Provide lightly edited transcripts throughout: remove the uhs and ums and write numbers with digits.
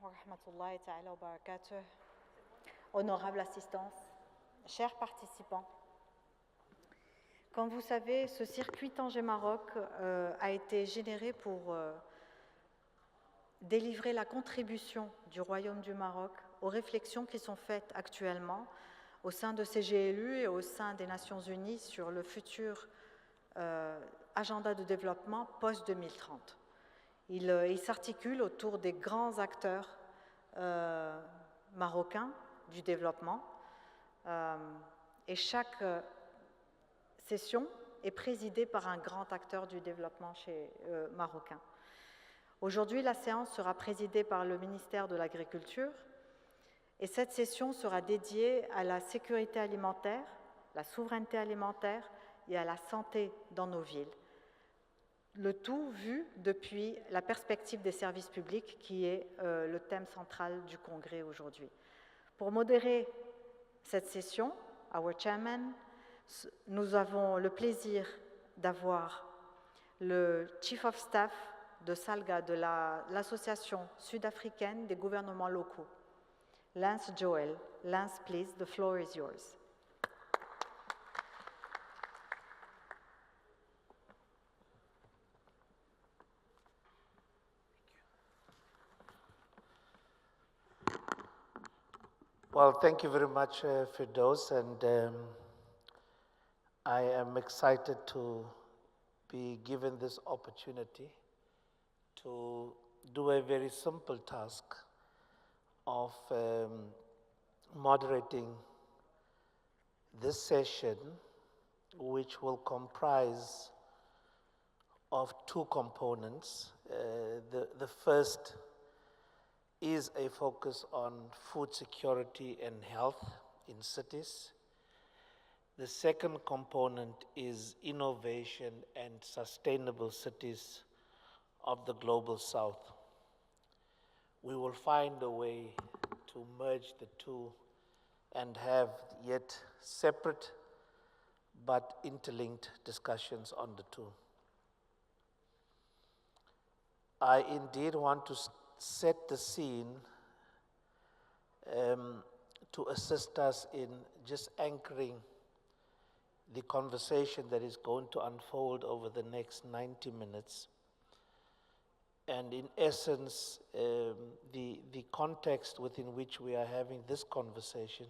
wa rahmatullahi ta'ala wa barakatuh. Honorable assistance, chers participants, comme vous savez, ce circuit Tanger-Maroc a été généré pour délivrer la contribution du Royaume du Maroc aux réflexions qui sont faites actuellement au sein de CGLU et au sein des Nations Unies sur le futur agenda de développement post-2030. Il s'articule autour des grands acteurs marocains du développement et chaque session est présidée par un grand acteur du développement marocain. Aujourd'hui, la séance sera présidée par le ministère de l'Agriculture et cette session sera dédiée à la sécurité alimentaire, la souveraineté alimentaire et à la santé dans nos villes. Le tout vu depuis la perspective des services publics qui est le thème central du congrès aujourd'hui. Pour modérer cette session, our chairman, nous avons le plaisir d'avoir le Chief of Staff de SALGA, de l'Association sud-africaine des gouvernements locaux, Lance Joel. Lance, please, the floor is yours. Well, thank you very much, Firdaus, and I am excited to be given this opportunity to do a very simple task of moderating this session, which will comprise of two components. The first is a focus on food security and health in cities. The second component is innovation and sustainable cities of the Global South. We will find a way to merge the two and have yet separate but interlinked discussions on the two. I indeed want to set the scene to assist us in just anchoring the conversation that is going to unfold over the next 90 minutes. And in essence, the context within which we are having this conversation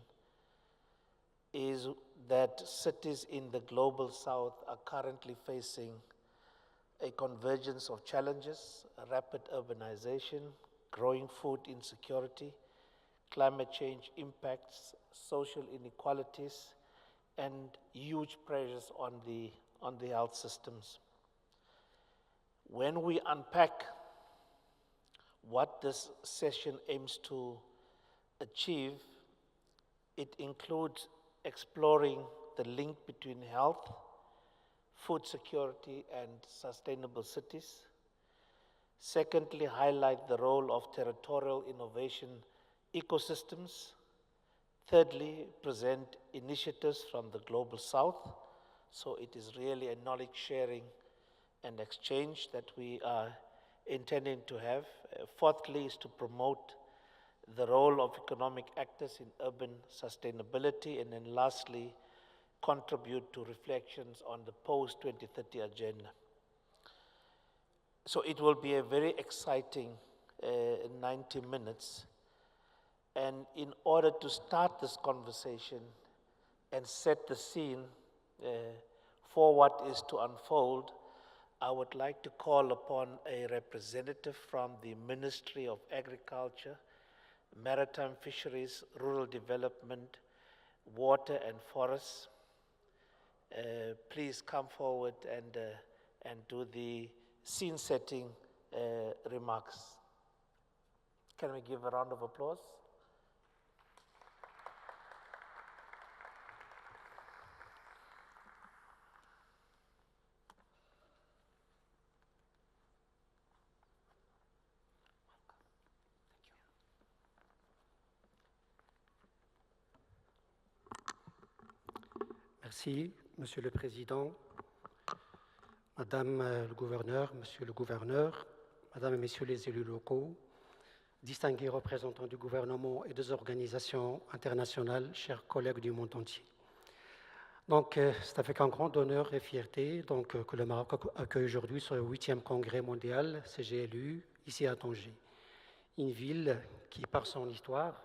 is that cities in the Global South are currently facing a convergence of challenges, rapid urbanization, growing food insecurity, climate change impacts, social inequalities, and huge pressures on the health systems. When we unpack what this session aims to achieve, it includes exploring the link between health, food security, and sustainable cities. Secondly, highlight the role of territorial innovation ecosystems. Thirdly, present initiatives from the Global South. So it is really a knowledge sharing and exchange that we are intending to have. Fourthly, is to promote the role of economic actors in urban sustainability. And then lastly, contribute to reflections on the post-2030 agenda. So it will be a very exciting 90 minutes. And in order to start this conversation and set the scene for what is to unfold, I would like to call upon a representative from the Ministry of Agriculture, Maritime Fisheries, Rural Development, Water and Forests. Please come forward and do the scene-setting remarks. Can we give a round of applause? Merci, Monsieur le Président, Madame le Gouverneur, Monsieur le Gouverneur, Madame et Messieurs les élus locaux, distingués représentants du gouvernement et des organisations internationales, chers collègues du monde entier. Donc, c'est avec un grand honneur et fierté que le Maroc accueille aujourd'hui ce 8e congrès mondial CGLU, ici à Tanger. Une ville qui, par son histoire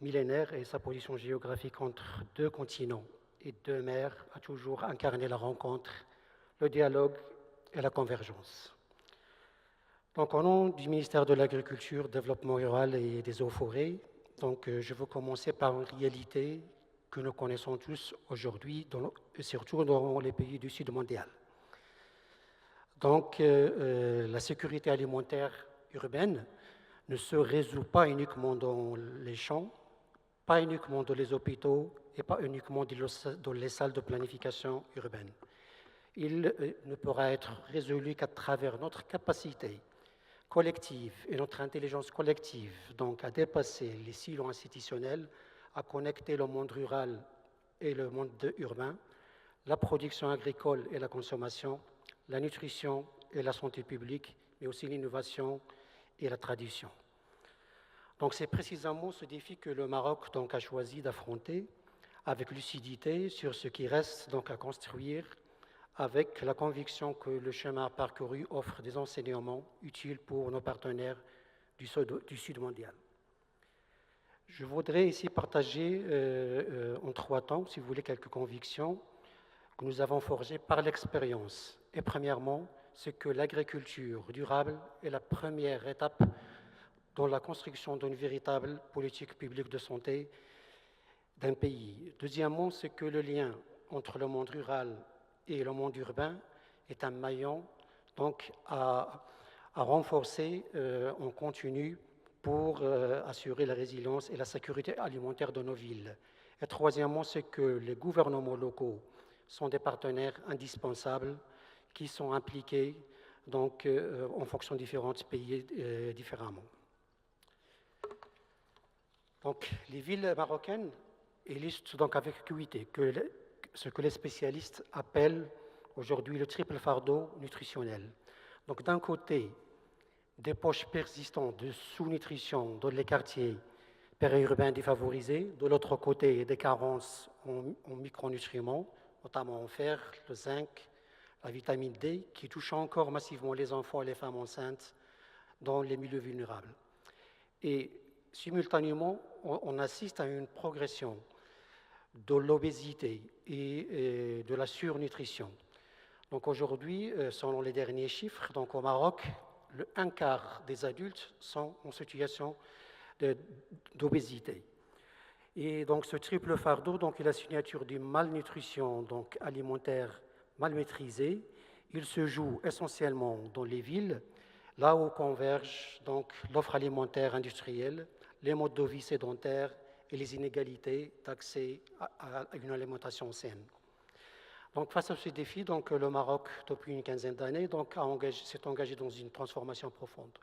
millénaire et sa position géographique entre deux continents et deux mers, a toujours incarné la rencontre, le dialogue et la convergence. Donc, au nom du ministère de l'Agriculture, Développement rural et des Eaux-Forêts, je veux commencer par une réalité que nous connaissons tous aujourd'hui, surtout dans les pays du Sud mondial. Donc, la sécurité alimentaire urbaine ne se résout pas uniquement dans les champs, pas uniquement dans les hôpitaux et pas uniquement dans les salles de planification urbaine. Il ne pourra être résolu qu'à travers notre capacité collective et notre intelligence collective, donc à dépasser les silos institutionnels, à connecter le monde rural et le monde urbain, la production agricole et la consommation, la nutrition et la santé publique, mais aussi l'innovation et la tradition. Donc c'est précisément ce défi que le Maroc a choisi d'affronter avec lucidité sur ce qui reste à construire, avec la conviction que le chemin parcouru offre des enseignements utiles pour nos partenaires du Sud mondial. Je voudrais ici partager en 3 temps, si vous voulez, quelques convictions que nous avons forgées par l'expérience. Et premièrement, c'est que l'agriculture durable est la première étape dans la construction d'une véritable politique publique de santé d'un pays. Deuxièmement, c'est que le lien entre le monde rural et le monde urbain est un maillon à renforcer en continu pour assurer la résilience et la sécurité alimentaire de nos villes. Et troisièmement, c'est que les gouvernements locaux sont des partenaires indispensables qui sont impliqués en fonction de différents pays différemment. Donc, les villes marocaines illustrent avec acuité ce que les spécialistes appellent aujourd'hui le triple fardeau nutritionnel. Donc, d'un côté, des poches persistantes de sous-nutrition dans les quartiers périurbains défavorisés, de l'autre côté, des carences en micronutriments, notamment en fer, le zinc, la vitamine D, qui touchent encore massivement les enfants et les femmes enceintes dans les milieux vulnérables. Et simultanément, on assiste à une progression de l'obésité et de la surnutrition. Donc aujourd'hui, selon les derniers chiffres, au Maroc, un quart des adultes sont en situation d'obésité. Et donc ce triple fardeau est la signature d'une malnutrition alimentaire mal maîtrisée. Il se joue essentiellement dans les villes, là où convergent l'offre alimentaire industrielle, les modes de vie sédentaires et les inégalités d'accès à une alimentation saine. Donc, face à ce défi, le Maroc, depuis une quinzaine d'années, s'est engagé dans une transformation profonde.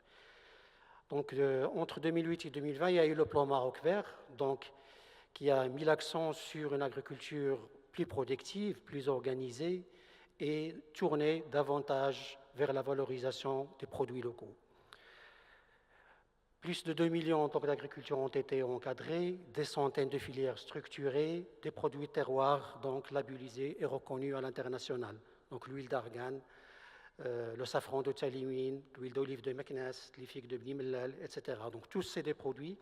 Entre 2008 et 2020, il y a eu le plan Maroc vert, qui a mis l'accent sur une agriculture plus productive, plus organisée et tournée davantage vers la valorisation des produits locaux. Plus de 2 millions d'agricultures ont été encadrées, des centaines de filières structurées, des produits terroirs labellisés et reconnus à l'international. Donc l'huile d'argan, le safran de Talimine, l'huile d'olive de Meknes, les figues de Bni Mellal, etc. Donc tous ces des produits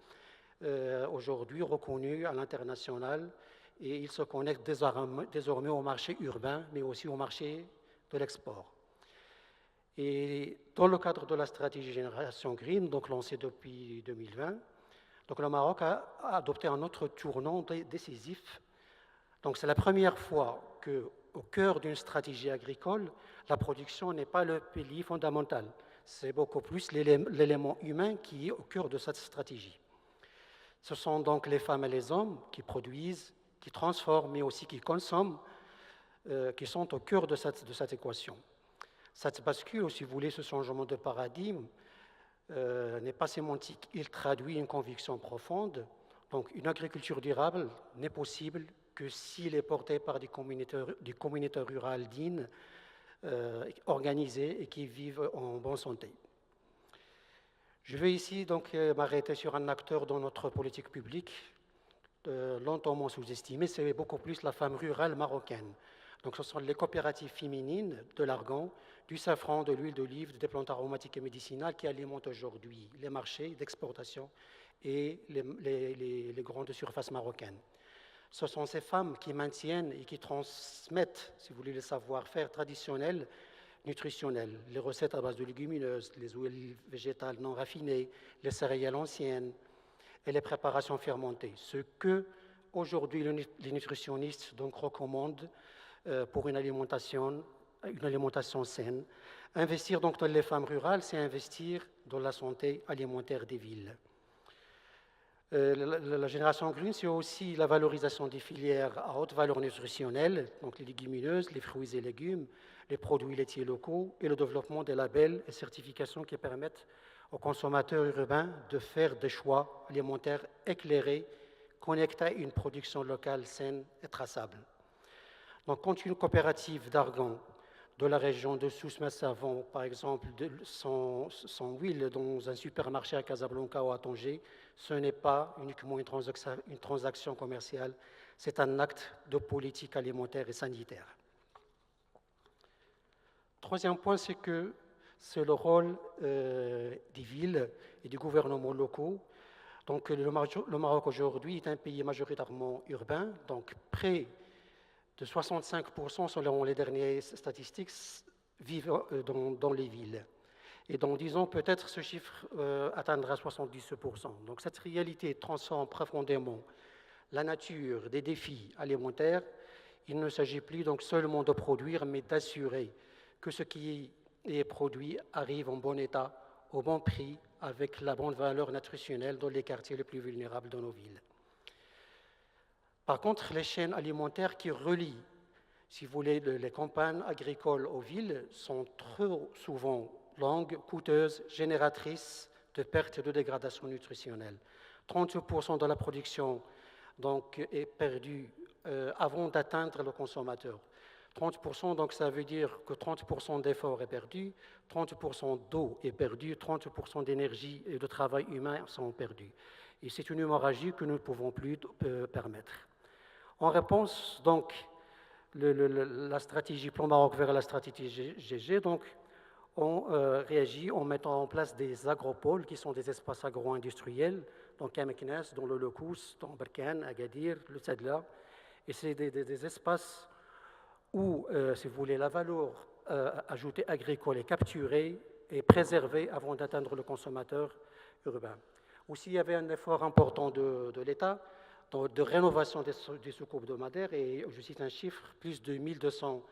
aujourd'hui reconnus à l'international et ils se connectent désormais au marché urbain, mais aussi au marché de l'export. Et dans le cadre de la stratégie Génération Green, lancée depuis 2020, le Maroc a adopté un autre tournant décisif. C'est la première fois qu'au cœur d'une stratégie agricole, la production n'est pas le pilier fondamental. C'est beaucoup plus l'élément humain qui est au cœur de cette stratégie. Ce sont donc les femmes et les hommes qui produisent, qui transforment, mais aussi qui consomment, qui sont au cœur de cette équation. Cette bascule, si vous voulez, ce changement de paradigme n'est pas sémantique. Il traduit une conviction profonde. Donc, une agriculture durable n'est possible que s'il est porté par des communautés rurales dignes, organisées et qui vivent en bonne santé. Je vais ici donc m'arrêter sur un acteur dans notre politique publique, longtemps sous-estimé, c'est beaucoup plus la femme rurale marocaine. Donc ce sont les coopératives féminines de l'argan, du safran, de l'huile d'olive, des plantes aromatiques et médicinales qui alimentent aujourd'hui les marchés d'exportation et les grandes surfaces marocaines. Ce sont ces femmes qui maintiennent et qui transmettent, si vous voulez, le savoir-faire traditionnel, nutritionnel, les recettes à base de légumineuses, les huiles végétales non raffinées, les céréales anciennes et les préparations fermentées. Ce que aujourd'hui les nutritionnistes donc recommandent pour une alimentation saine. Investir donc dans les femmes rurales, c'est investir dans la santé alimentaire des villes. La génération green, c'est aussi la valorisation des filières à haute valeur nutritionnelle, donc les légumineuses, les fruits et légumes, les produits laitiers locaux et le développement des labels et certifications qui permettent aux consommateurs urbains de faire des choix alimentaires éclairés, connectés à une production locale saine et traçable. Donc, quand une coopérative d'argan de la région de Souss-Messavan, par exemple, son huile dans un supermarché à Casablanca ou à Tanger, ce n'est pas uniquement une transaction commerciale, c'est un acte de politique alimentaire et sanitaire. Troisième point, c'est que c'est le rôle des villes et des gouvernements locaux. Donc, le Maroc aujourd'hui est un pays majoritairement urbain, donc près de 65%, selon les dernières statistiques, vivent dans les villes. Et dans 10 ans, peut-être ce chiffre atteindra 70%. Donc cette réalité transforme profondément la nature des défis alimentaires. Il ne s'agit plus donc seulement de produire, mais d'assurer que ce qui est produit arrive en bon état, au bon prix, avec la bonne valeur nutritionnelle dans les quartiers les plus vulnérables de nos villes. Par contre, les chaînes alimentaires qui relient, si vous voulez, les campagnes agricoles aux villes sont trop souvent longues, coûteuses, génératrices de pertes et de dégradation nutritionnelle. 30% de la production donc, est perdue avant d'atteindre le consommateur. 30%, donc ça veut dire que 30% d'effort est perdu, 30% d'eau est perdue, 30% d'énergie et de travail humain sont perdus. Et c'est une hémorragie que nous ne pouvons plus permettre. En réponse, donc, la stratégie Plan Maroc vers la stratégie GG, donc, on réagit en mettant en place des agropoles qui sont des espaces agro-industriels, donc à Meknès, dans le Lekous, dans Barkane, Agadir, le Tadla. Et c'est des espaces où, si vous voulez, la valeur ajoutée agricole est capturée et préservée avant d'atteindre le consommateur urbain. Aussi, il y avait un effort important de l'État de rénovation des soukoupes hebdomadaires, et je cite un chiffre, plus de 1200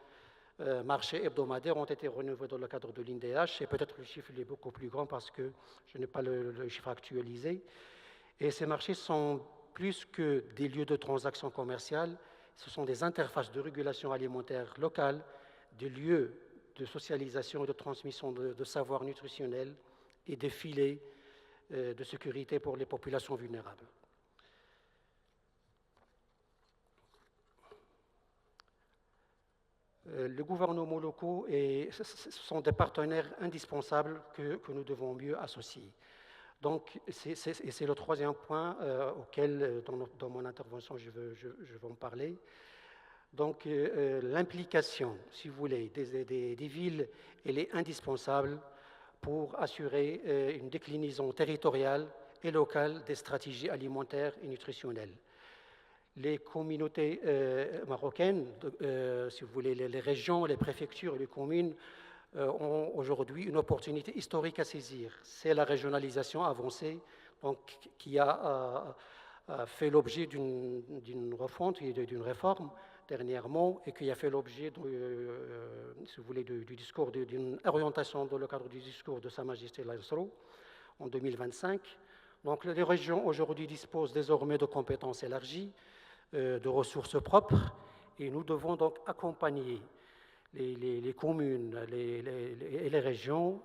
marchés hebdomadaires ont été rénovés dans le cadre de l'INDH, et peut-être le chiffre est beaucoup plus grand parce que je n'ai pas le chiffre actualisé. Et ces marchés sont plus que des lieux de transactions commerciales, ce sont des interfaces de régulation alimentaire locale, des lieux de socialisation et de transmission de savoirs nutritionnels et des filets de sécurité pour les populations vulnérables. Les gouvernements locaux sont des partenaires indispensables que nous devons mieux associer. Donc, c'est le troisième point auquel, dans mon intervention, je veux en parler. Donc, l'implication, si vous voulez, des villes, elle est indispensable pour assurer une déclinaison territoriale et locale des stratégies alimentaires et nutritionnelles. Les communautés marocaines, si vous voulez, les régions, les préfectures et les communes ont aujourd'hui une opportunité historique à saisir. C'est la régionalisation avancée donc, qui a fait l'objet d'une refonte et d'une réforme dernièrement et qui a fait l'objet, si vous voulez, du discours, d'une orientation dans le cadre du discours de Sa Majesté l'Aïsro en 2025. Donc les régions aujourd'hui disposent désormais de compétences élargies, de ressources propres, et nous devons donc accompagner les communes et les régions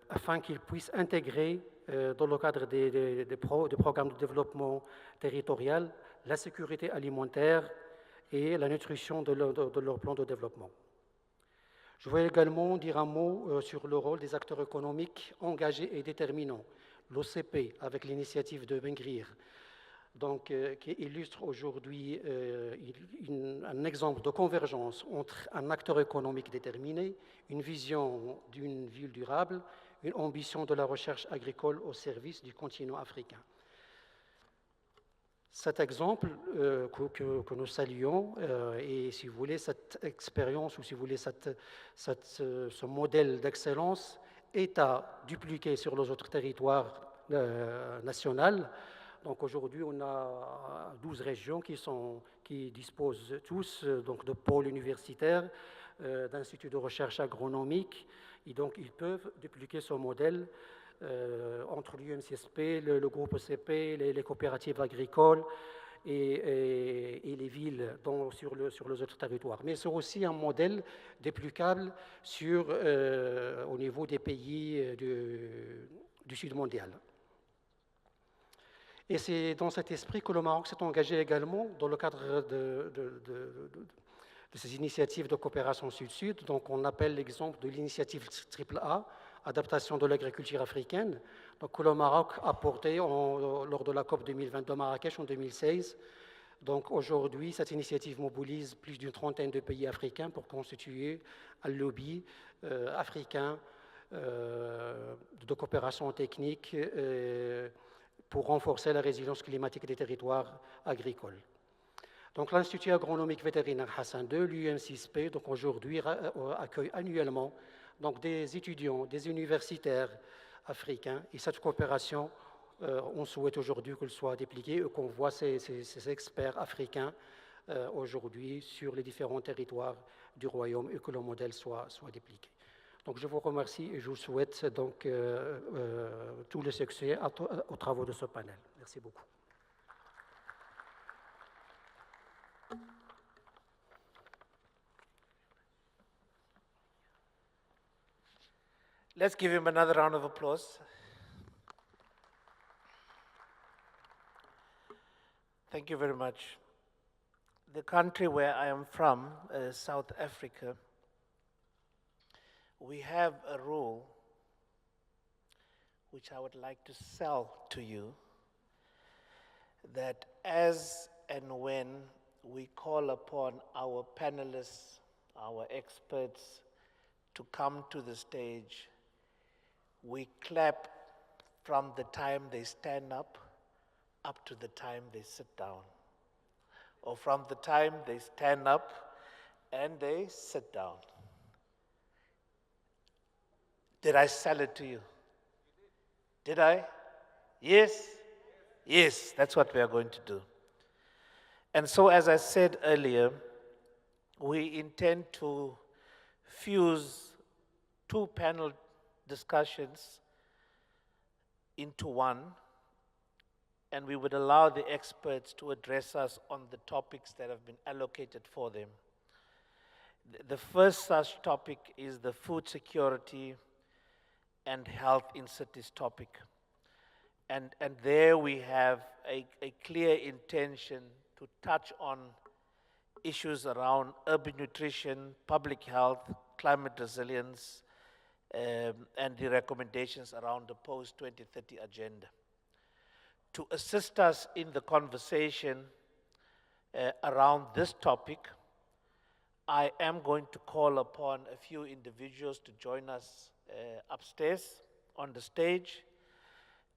afin qu'ils puissent intégrer dans le cadre des programmes de développement territorial la sécurité alimentaire et la nutrition de leur plan de développement. Je voulais également dire un mot sur le rôle des acteurs économiques engagés et déterminants. L'OCP, avec l'initiative de Bengrir, donc, qui illustre aujourd'hui un exemple de convergence entre un acteur économique déterminé, une vision d'une ville durable, une ambition de la recherche agricole au service du continent africain. Cet exemple que nous saluons, et si vous voulez, cette expérience, ou si vous voulez, ce modèle d'excellence est à dupliquer sur les autres territoires nationaux. Donc aujourd'hui, on a 12 régions qui disposent tous donc, de pôles universitaires, d'instituts de recherche agronomique, et donc ils peuvent dupliquer ce modèle entre l'UMCSP, le groupe OCP, les coopératives agricoles et les villes sur les autres territoires. Mais c'est aussi un modèle déplicable au niveau des pays du Sud mondial. Et c'est dans cet esprit que le Maroc s'est engagé également dans le cadre de ces initiatives de coopération Sud-Sud. Donc on appelle l'exemple de l'initiative AAA, adaptation de l'agriculture africaine, donc que le Maroc a porté lors de la COP 2020 de Marrakech en 2016. Donc aujourd'hui, cette initiative mobilise plus d'une trentaine de pays africains pour constituer un lobby africain de coopération technique pour renforcer la résilience climatique des territoires agricoles. Donc l'Institut agronomique vétérinaire Hassan II, l'UM6P, donc aujourd'hui accueille annuellement donc des étudiants, des universitaires africains, et cette coopération, on souhaite aujourd'hui qu'elle soit dépliquée et qu'on voit ces experts africains aujourd'hui sur les différents territoires du royaume et que le modèle soit dépliqué. Donc je vous remercie et je vous souhaite donc tout le succès aux travaux de ce panel. Merci beaucoup. Let's give him another round of applause. Thank you very much. The country where I am from, South Africa, we have a rule which I would like to sell to you, that as and when we call upon our panelists, our experts to come to the stage, we clap from the time they stand up to the time they sit down, or from the time they stand up and they sit down. Did I sell it to you? Did I? Yes? Yes, that's what we are going to do. And so, as I said earlier, we intend to fuse two panel discussions into one, and we would allow the experts to address us on the topics that have been allocated for them. The first such topic is the food security and health in cities topic. And there we have a clear intention to touch on issues around urban nutrition, public health, climate resilience, and the recommendations around the post-2030 agenda. To assist us in the conversation around this topic, I am going to call upon a few individuals to join us upstairs on the stage.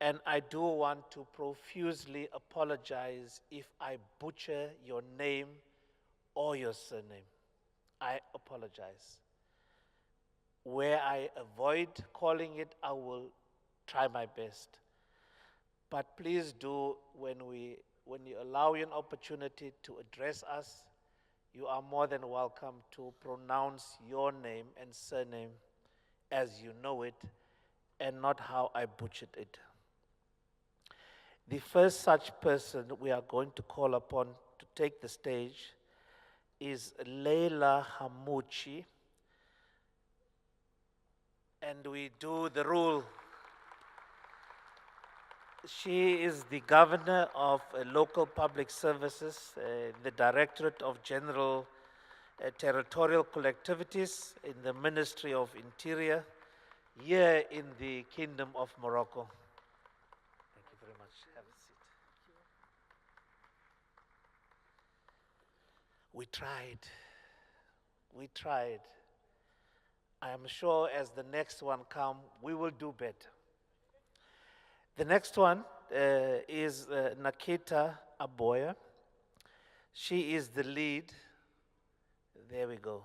And I do want to profusely apologize if I butcher your name or your surname. I apologize. Where I avoid calling it, I will try my best. But please do, when you allow you an opportunity to address us, you are more than welcome to pronounce your name and surname as you know it, and not how I butchered it. The first such person we are going to call upon to take the stage is Leila Hamuchi. And we do the rule. She is the governor of local public services, the Directorate of General territorial collectivities in the Ministry of Interior here in the Kingdom of Morocco. Thank you very much. Have a seat. We tried. We tried. I am sure as the next one comes, we will do better. The next one is Nakita Aboya. She is the lead. There we go.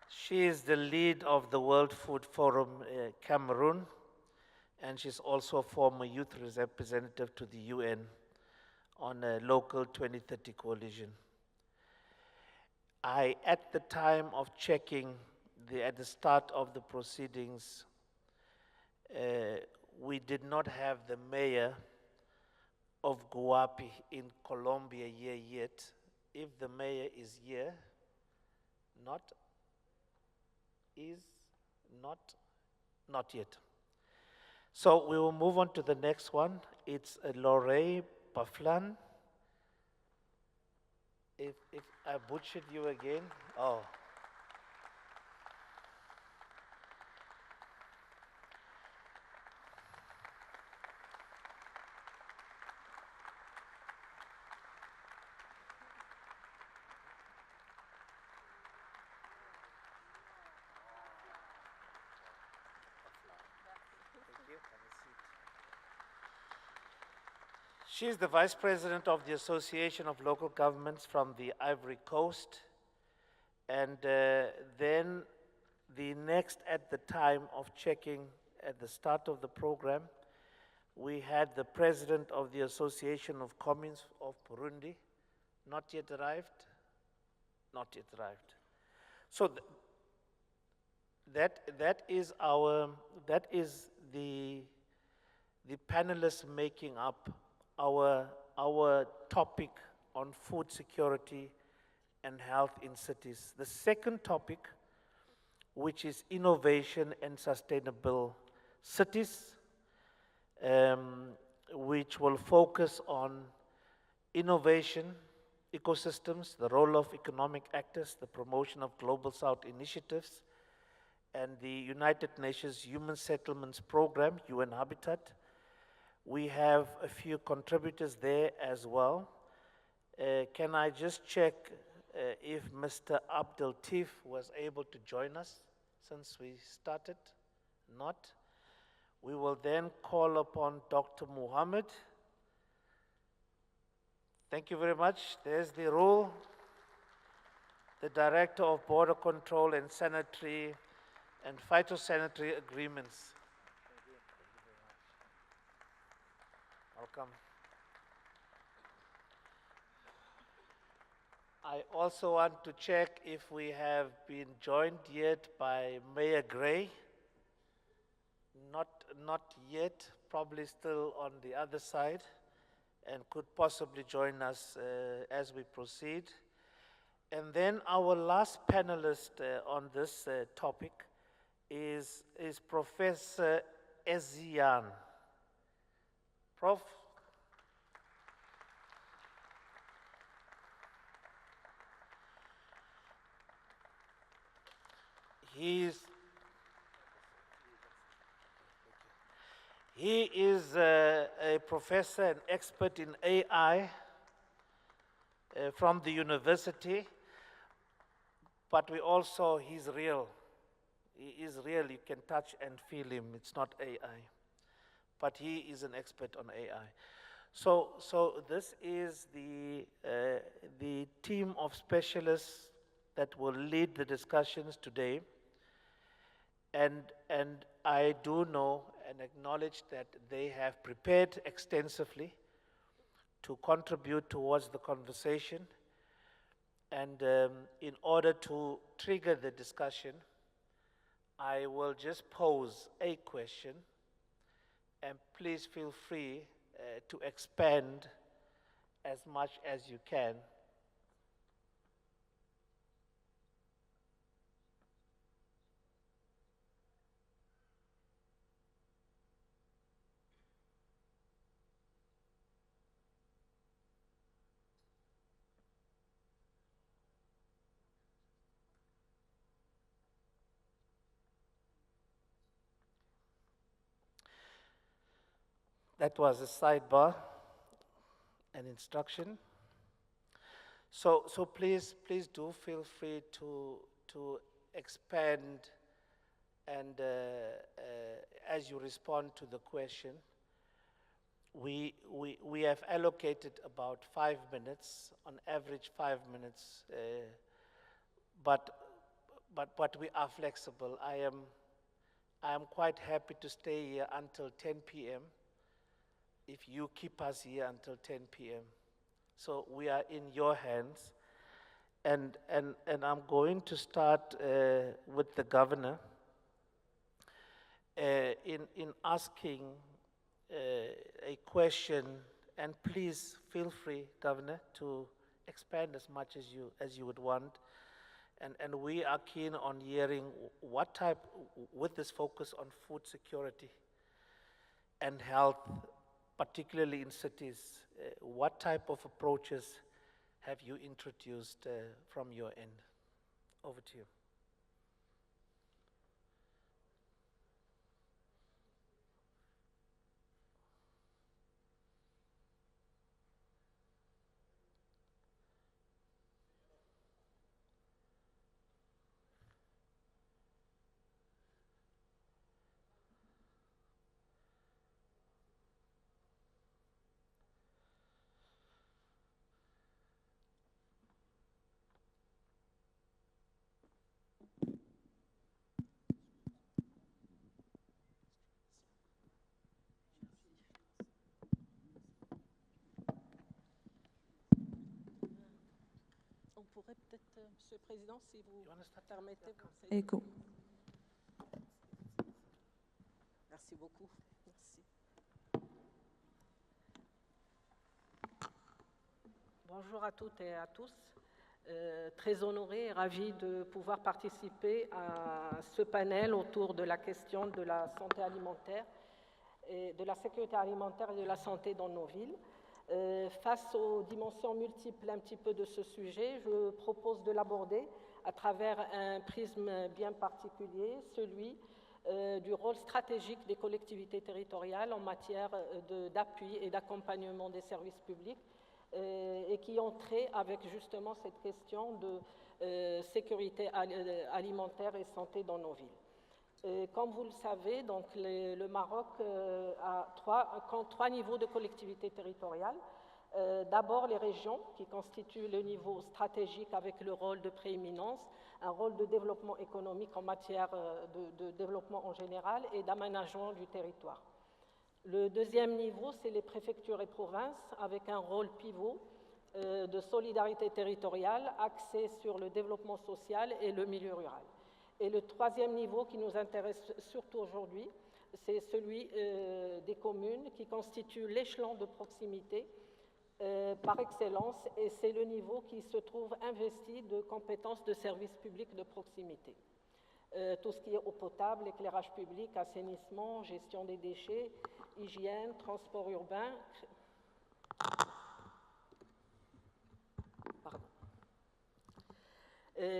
She is the lead of the World Food Forum Cameroon, and she's also a former youth representative to the UN on a local 2030 coalition. At the time of checking, at the start of the proceedings, we did not have the mayor of Guapi in Colombia here yet. If the mayor is here, not yet. So we will move on to the next one. It's Lorraine Paflan. If I butchered you again, oh. She is the Vice President of the Association of Local Governments from the Ivory Coast. And then the next, at the time of checking at the start of the program, we had the President of the Association of Communes of Burundi, not yet arrived, not yet arrived. So that is the panelists making up our topic on food security and health in cities. The second topic, which is innovation and sustainable cities, which will focus on innovation, ecosystems, the role of economic actors, the promotion of Global South initiatives, and the United Nations Human Settlements Program, UN Habitat. We have a few contributors there as well. Can I just check if Mr. Abdel Tif was able to join us since we started? Not. We will then call upon Dr. Muhammad. Thank you very much. There's the rule. The Director of Border Control and Sanitary and Phytosanitary Agreements. Welcome. I also want to check if we have been joined yet by Mayor Gray. Not yet, probably still on the other side, and could possibly join us as we proceed. And then our last panelist on this topic is Professor Ezian. Prof. He is a professor and expert in AI from the university, but he's real. He is real, you can touch and feel him, it's not AI. But he is an expert on AI. So this is the team of specialists that will lead the discussions today. And I do know and acknowledge that they have prepared extensively to contribute towards the conversation. And in order to trigger the discussion, I will just pose a question, and please feel free to expand as much as you can. That was a sidebar, an instruction. So please do feel free to expand and as you respond to the question. We have allocated about 5 minutes, on average 5 minutes, but we are flexible. I am quite happy to stay here until 10 p.m. if you keep us here until 10 p.m. So we are in your hands. And I'm going to start with the governor in asking a question, and please feel free, Governor, to expand as much as you would want. And we are keen on hearing what type, with this focus on food security and health, particularly in cities, what type of approaches have you introduced from your end? Over to you. On pourrait peut-être, Monsieur le Président, si vous permettez. Écho. Merci beaucoup. Merci. Bonjour à toutes et à tous. Très honorée et ravie de pouvoir participer à ce panel autour de la question de la santé alimentaire, et de la sécurité alimentaire et de la santé dans nos villes. Face aux dimensions multiples un petit peu de ce sujet, je propose de l'aborder à travers un prisme bien particulier, celui du rôle stratégique des collectivités territoriales en matière d'appui et d'accompagnement des services publics et qui ont trait avec justement cette question de sécurité alimentaire et santé dans nos villes. Comme vous le savez, donc le Maroc compte 3 niveaux de collectivité territoriale. D'abord les régions, qui constituent le niveau stratégique avec le rôle de prééminence, un rôle de développement économique en matière de développement en général et d'aménagement du territoire. Le deuxième niveau, c'est les préfectures et provinces, avec un rôle pivot de solidarité territoriale axé sur le développement social et le milieu rural. Et le troisième niveau qui nous intéresse surtout aujourd'hui, c'est celui des communes qui constituent l'échelon de proximité par excellence, et c'est le niveau qui se trouve investi de compétences de services publics de proximité. Tout ce qui est eau potable, éclairage public, assainissement, gestion des déchets, hygiène, transport urbain.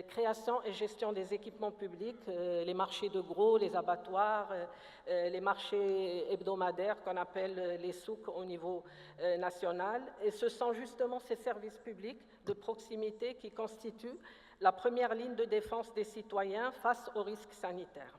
Création et gestion des équipements publics, les marchés de gros, les abattoirs, les marchés hebdomadaires qu'on appelle les souks au niveau national. Et ce sont justement ces services publics de proximité qui constituent la première ligne de défense des citoyens face aux risques sanitaires.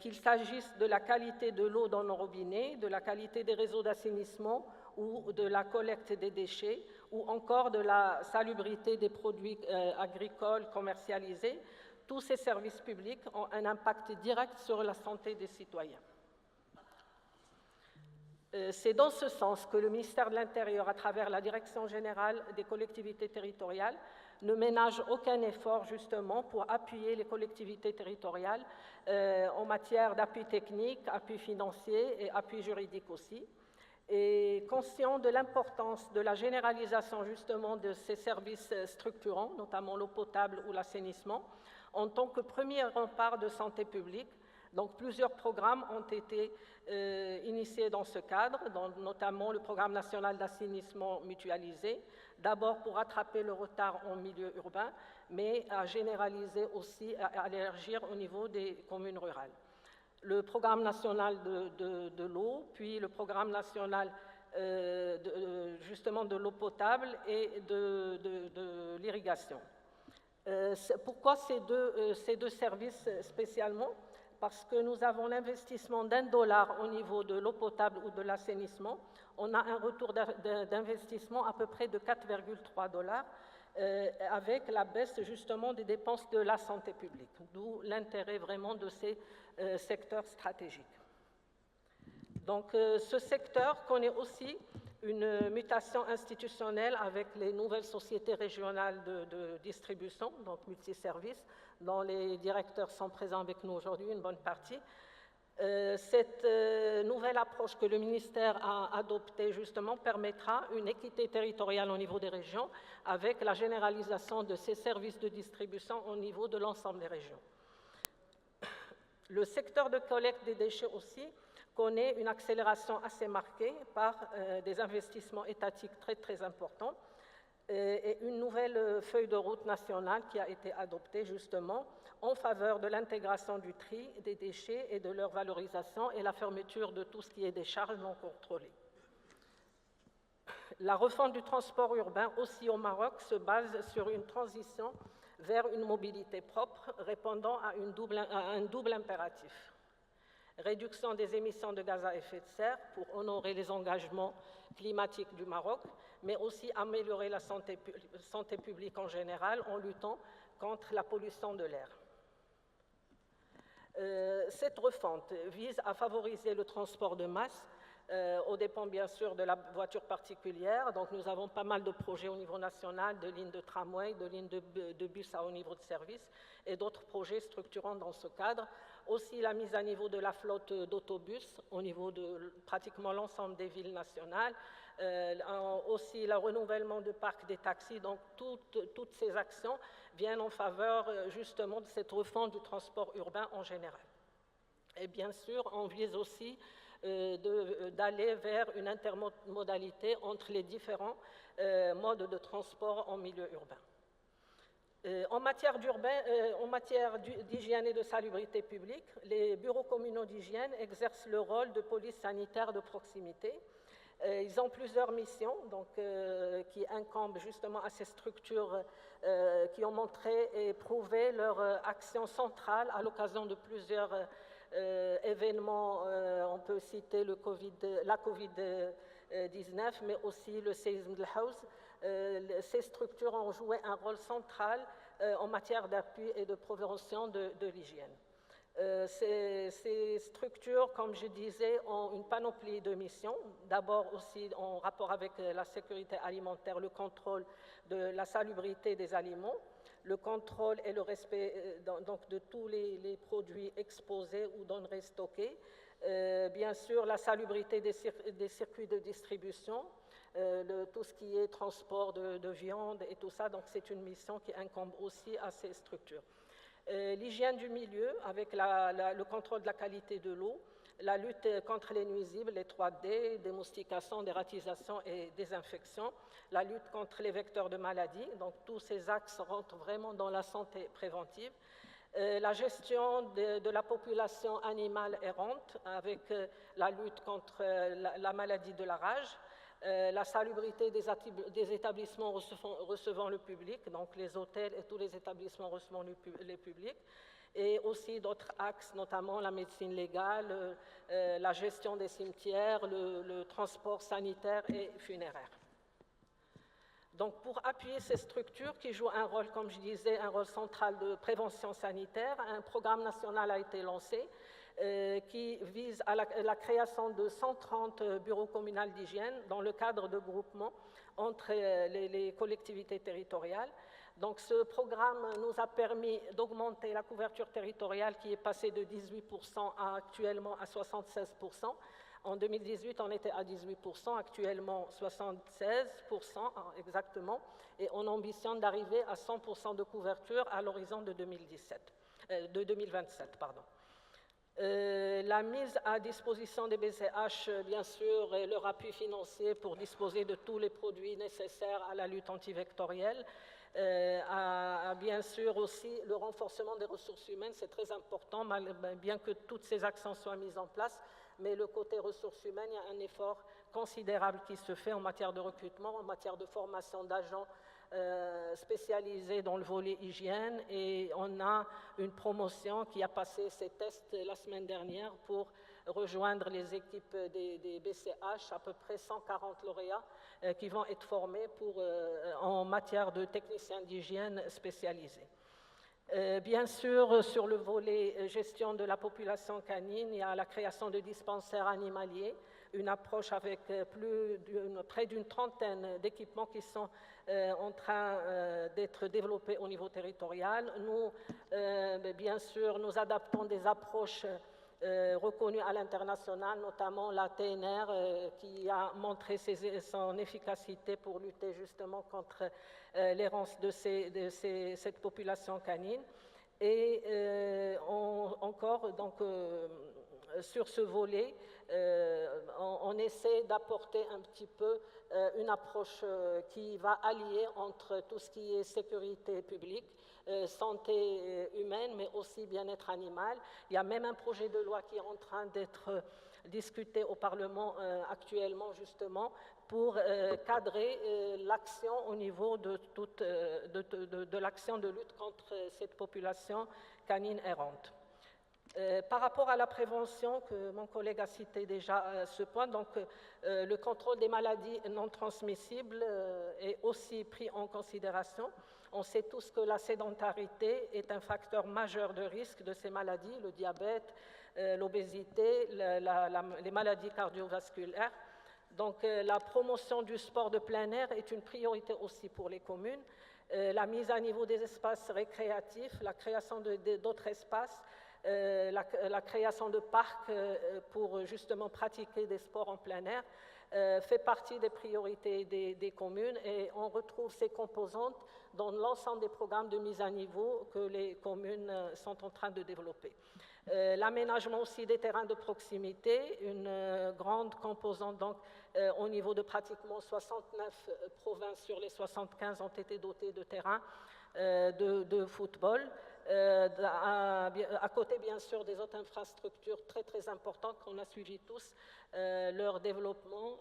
Qu'il s'agisse de la qualité de l'eau dans nos robinets, de la qualité des réseaux d'assainissement ou de la collecte des déchets, ou encore de la salubrité des produits agricoles commercialisés, tous ces services publics ont un impact direct sur la santé des citoyens. C'est dans ce sens que le ministère de l'Intérieur, à travers la Direction générale des collectivités territoriales, ne ménage aucun effort justement pour appuyer les collectivités territoriales en matière d'appui technique, appui financier et appui juridique aussi. Et conscient de l'importance de la généralisation justement de ces services structurants, notamment l'eau potable ou l'assainissement, en tant que premier rempart de santé publique. Donc plusieurs programmes ont été initiés dans ce cadre, notamment le programme national d'assainissement mutualisé, d'abord pour rattraper le retard en milieu urbain, mais à généraliser aussi, à élargir au niveau des communes rurales. Le programme national de l'eau, puis le programme national justement de l'eau potable et de l'irrigation. Pourquoi ces deux services spécialement? Parce que nous avons l'investissement d'$1 au niveau de l'eau potable ou de l'assainissement. On a un retour d'investissement à peu près de $4,3 avec la baisse justement des dépenses de la santé publique, d'où l'intérêt vraiment de ces secteurs stratégiques. Donc ce secteur connaît aussi une mutation institutionnelle avec les nouvelles sociétés régionales de distribution, donc multiservices, dont les directeurs sont présents avec nous aujourd'hui, une bonne partie. Cette nouvelle approche que le ministère a adoptée justement permettra une équité territoriale au niveau des régions avec la généralisation de ces services de distribution au niveau de l'ensemble des régions. Le secteur de collecte des déchets aussi connaît une accélération assez marquée par des investissements étatiques très importants et une nouvelle feuille de route nationale qui a été adoptée justement en faveur de l'intégration du tri des déchets et de leur valorisation et la fermeture de tout ce qui est décharge non contrôlées. La refonte du transport urbain aussi au Maroc se base sur une transition vers une mobilité propre répondant à un double impératif. Réduction des émissions de gaz à effet de serre pour honorer les engagements climatiques du Maroc, mais aussi améliorer la santé publique en général en luttant contre la pollution de l'air. Cette refonte vise à favoriser le transport de masse aux dépens bien sûr de la voiture particulière. Donc nous avons pas mal de projets au niveau national, de lignes de tramway, de lignes de bus à haut niveau de service et d'autres projets structurants dans ce cadre. Aussi la mise à niveau de la flotte d'autobus au niveau de pratiquement l'ensemble des villes nationales, aussi le renouvellement du parc des taxis. Donc toutes ces actions viennent en faveur justement de cette refonte du transport urbain en général. Et bien sûr, on vise aussi d'aller vers une intermodalité entre les différents modes de transport en milieu urbain. En matière d'hygiène et de salubrité publique, les bureaux communaux d'hygiène exercent le rôle de police sanitaire de proximité. Ils ont plusieurs missions donc, qui incombent justement à ces structures qui ont montré et prouvé leur action centrale à l'occasion de plusieurs événements. On peut citer la COVID-19, mais aussi le séisme de House. Ces structures ont joué un rôle central en matière d'appui et de prévention de l'hygiène. Ces structures, comme je disais, ont une panoplie de missions. D'abord aussi en rapport avec la sécurité alimentaire, le contrôle de la salubrité des aliments, le contrôle et le respect donc, de tous les produits exposés ou denrées stockées. Bien sûr, la salubrité des circuits de distribution, tout ce qui est transport de viande et tout ça. Donc c'est une mission qui incombe aussi à ces structures. L'hygiène du milieu avec le contrôle de la qualité de l'eau, la lutte contre les nuisibles, les 3D, démoustication, dératisation et désinfection, la lutte contre les vecteurs de maladies. Donc tous ces axes rentrent vraiment dans la santé préventive. La gestion de la population animale errante avec la lutte contre la maladie de la rage, la salubrité des établissements recevant le public, donc les hôtels et tous les établissements recevant le public, et aussi d'autres axes, notamment la médecine légale, la gestion des cimetières, le transport sanitaire et funéraire. Donc pour appuyer ces structures qui jouent un rôle, comme je disais, un rôle central de prévention sanitaire, un programme national a été lancé qui vise à la création de 130 bureaux communaux d'hygiène dans le cadre de groupements entre les collectivités territoriales. Donc ce programme nous a permis d'augmenter la couverture territoriale qui est passée de 18% actuellement à 76%. En 2018, on était à 18%, actuellement 76% exactement, et on ambitionne d'arriver à 100% de couverture à l'horizon de 2027. La mise à disposition des BCH, bien sûr, et leur appui financier pour disposer de tous les produits nécessaires à la lutte antivectorielle. Bien sûr aussi le renforcement des ressources humaines, c'est très important, bien que toutes ces actions soient mises en place, mais le côté ressources humaines, il y a un effort considérable qui se fait en matière de recrutement, en matière de formation d'agents spécialisés dans le volet hygiène, et on a une promotion qui a passé ses tests la semaine dernière pour rejoindre les équipes des BCH, à peu près 140 lauréats qui vont être formés en matière de techniciens d'hygiène spécialisés. Bien sûr, sur le volet gestion de la population canine, il y a la création de dispensaires animaliers, une approche avec près d'une trentaine d'équipements qui sont en train d'être développés au niveau territorial. Nous, bien sûr, nous adaptons des approches reconnues à l'international, notamment la TNR qui a montré son efficacité pour lutter justement contre l'errance de cette population canine. Et encore, donc, sur ce volet, on essaie d'apporter un petit peu une approche qui va allier entre tout ce qui est sécurité publique, santé humaine, mais aussi bien-être animal. Il y a même un projet de loi qui est en train d'être discuté au Parlement actuellement, justement, pour cadrer l'action au niveau de l'action de lutte contre cette population canine errante. Par rapport à la prévention, que mon collègue a cité déjà ce point, donc le contrôle des maladies non transmissibles est aussi pris en considération. On sait tous que la sédentarité est un facteur majeur de risque de ces maladies, le diabète, l'obésité, les maladies cardiovasculaires. Donc la promotion du sport de plein air est une priorité aussi pour les communes. La mise à niveau des espaces récréatifs, la création d'autres espaces, la création de parcs pour justement pratiquer des sports en plein air fait partie des priorités des communes, et on retrouve ces composantes dans l'ensemble des programmes de mise à niveau que les communes sont en train de développer. L'aménagement aussi des terrains de proximité, une grande composante donc, au niveau de pratiquement 69 provinces sur les 75 ont été dotées de terrains de football. À côté bien sûr des autres infrastructures très très importantes qu'on a suivi tous leur développement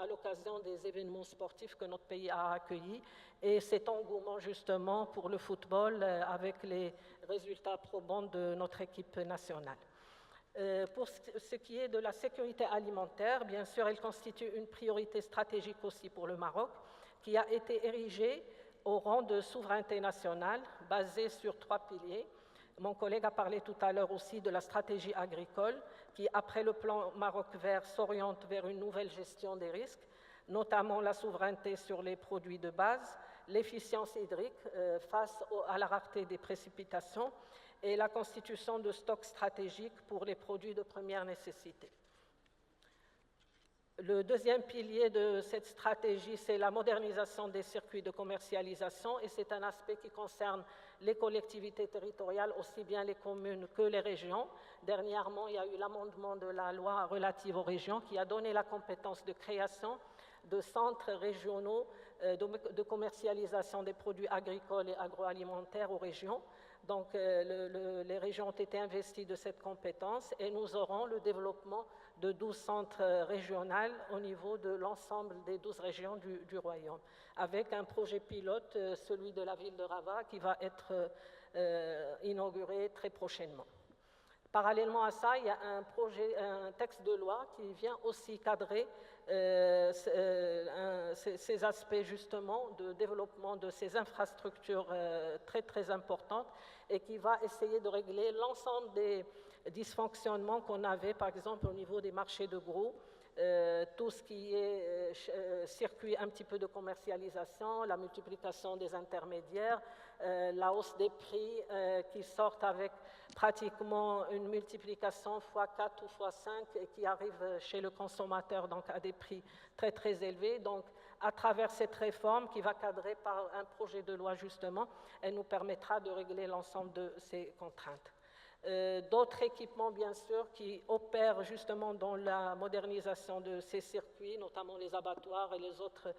à l'occasion des événements sportifs que notre pays a accueillis, et cet engouement justement pour le football avec les résultats probants de notre équipe nationale. Pour ce qui est de la sécurité alimentaire, bien sûr, elle constitue une priorité stratégique aussi pour le Maroc, qui a été érigée au rang de souveraineté nationale, basée sur 3 piliers. Mon collègue a parlé tout à l'heure aussi de la stratégie agricole, qui, après le plan Maroc vert, s'oriente vers une nouvelle gestion des risques, notamment la souveraineté sur les produits de base, l'efficience hydrique face à la rareté des précipitations et la constitution de stocks stratégiques pour les produits de première nécessité. Le deuxième pilier de cette stratégie, c'est la modernisation des circuits de commercialisation, et c'est un aspect qui concerne les collectivités territoriales, aussi bien les communes que les régions. Dernièrement, il y a eu l'amendement de la loi relative aux régions qui a donné la compétence de création de centres régionaux de commercialisation des produits agricoles et agroalimentaires aux régions. Donc, les régions ont été investies de cette compétence, et nous aurons le développement de 12 centres régionaux au niveau de l'ensemble des 12 régions du Royaume, avec un projet pilote, celui de la ville de Rabat, qui va être inauguré très prochainement. Parallèlement à ça, il y a un texte de loi qui vient aussi cadrer ces aspects justement de développement de ces infrastructures très très importantes, et qui va essayer de régler l'ensemble dysfonctionnements qu'on avait, par exemple, au niveau des marchés de gros. Tout ce qui est circuit un petit peu de commercialisation, la multiplication des intermédiaires, la hausse des prix qui sortent avec pratiquement une multiplication x4 ou x5 et qui arrive chez le consommateur donc à des prix très très élevés. Donc à travers cette réforme qui va cadrer par un projet de loi justement, elle nous permettra de régler l'ensemble de ces contraintes. D'autres équipements, bien sûr, qui opèrent justement dans la modernisation de ces circuits, notamment les abattoirs et les autres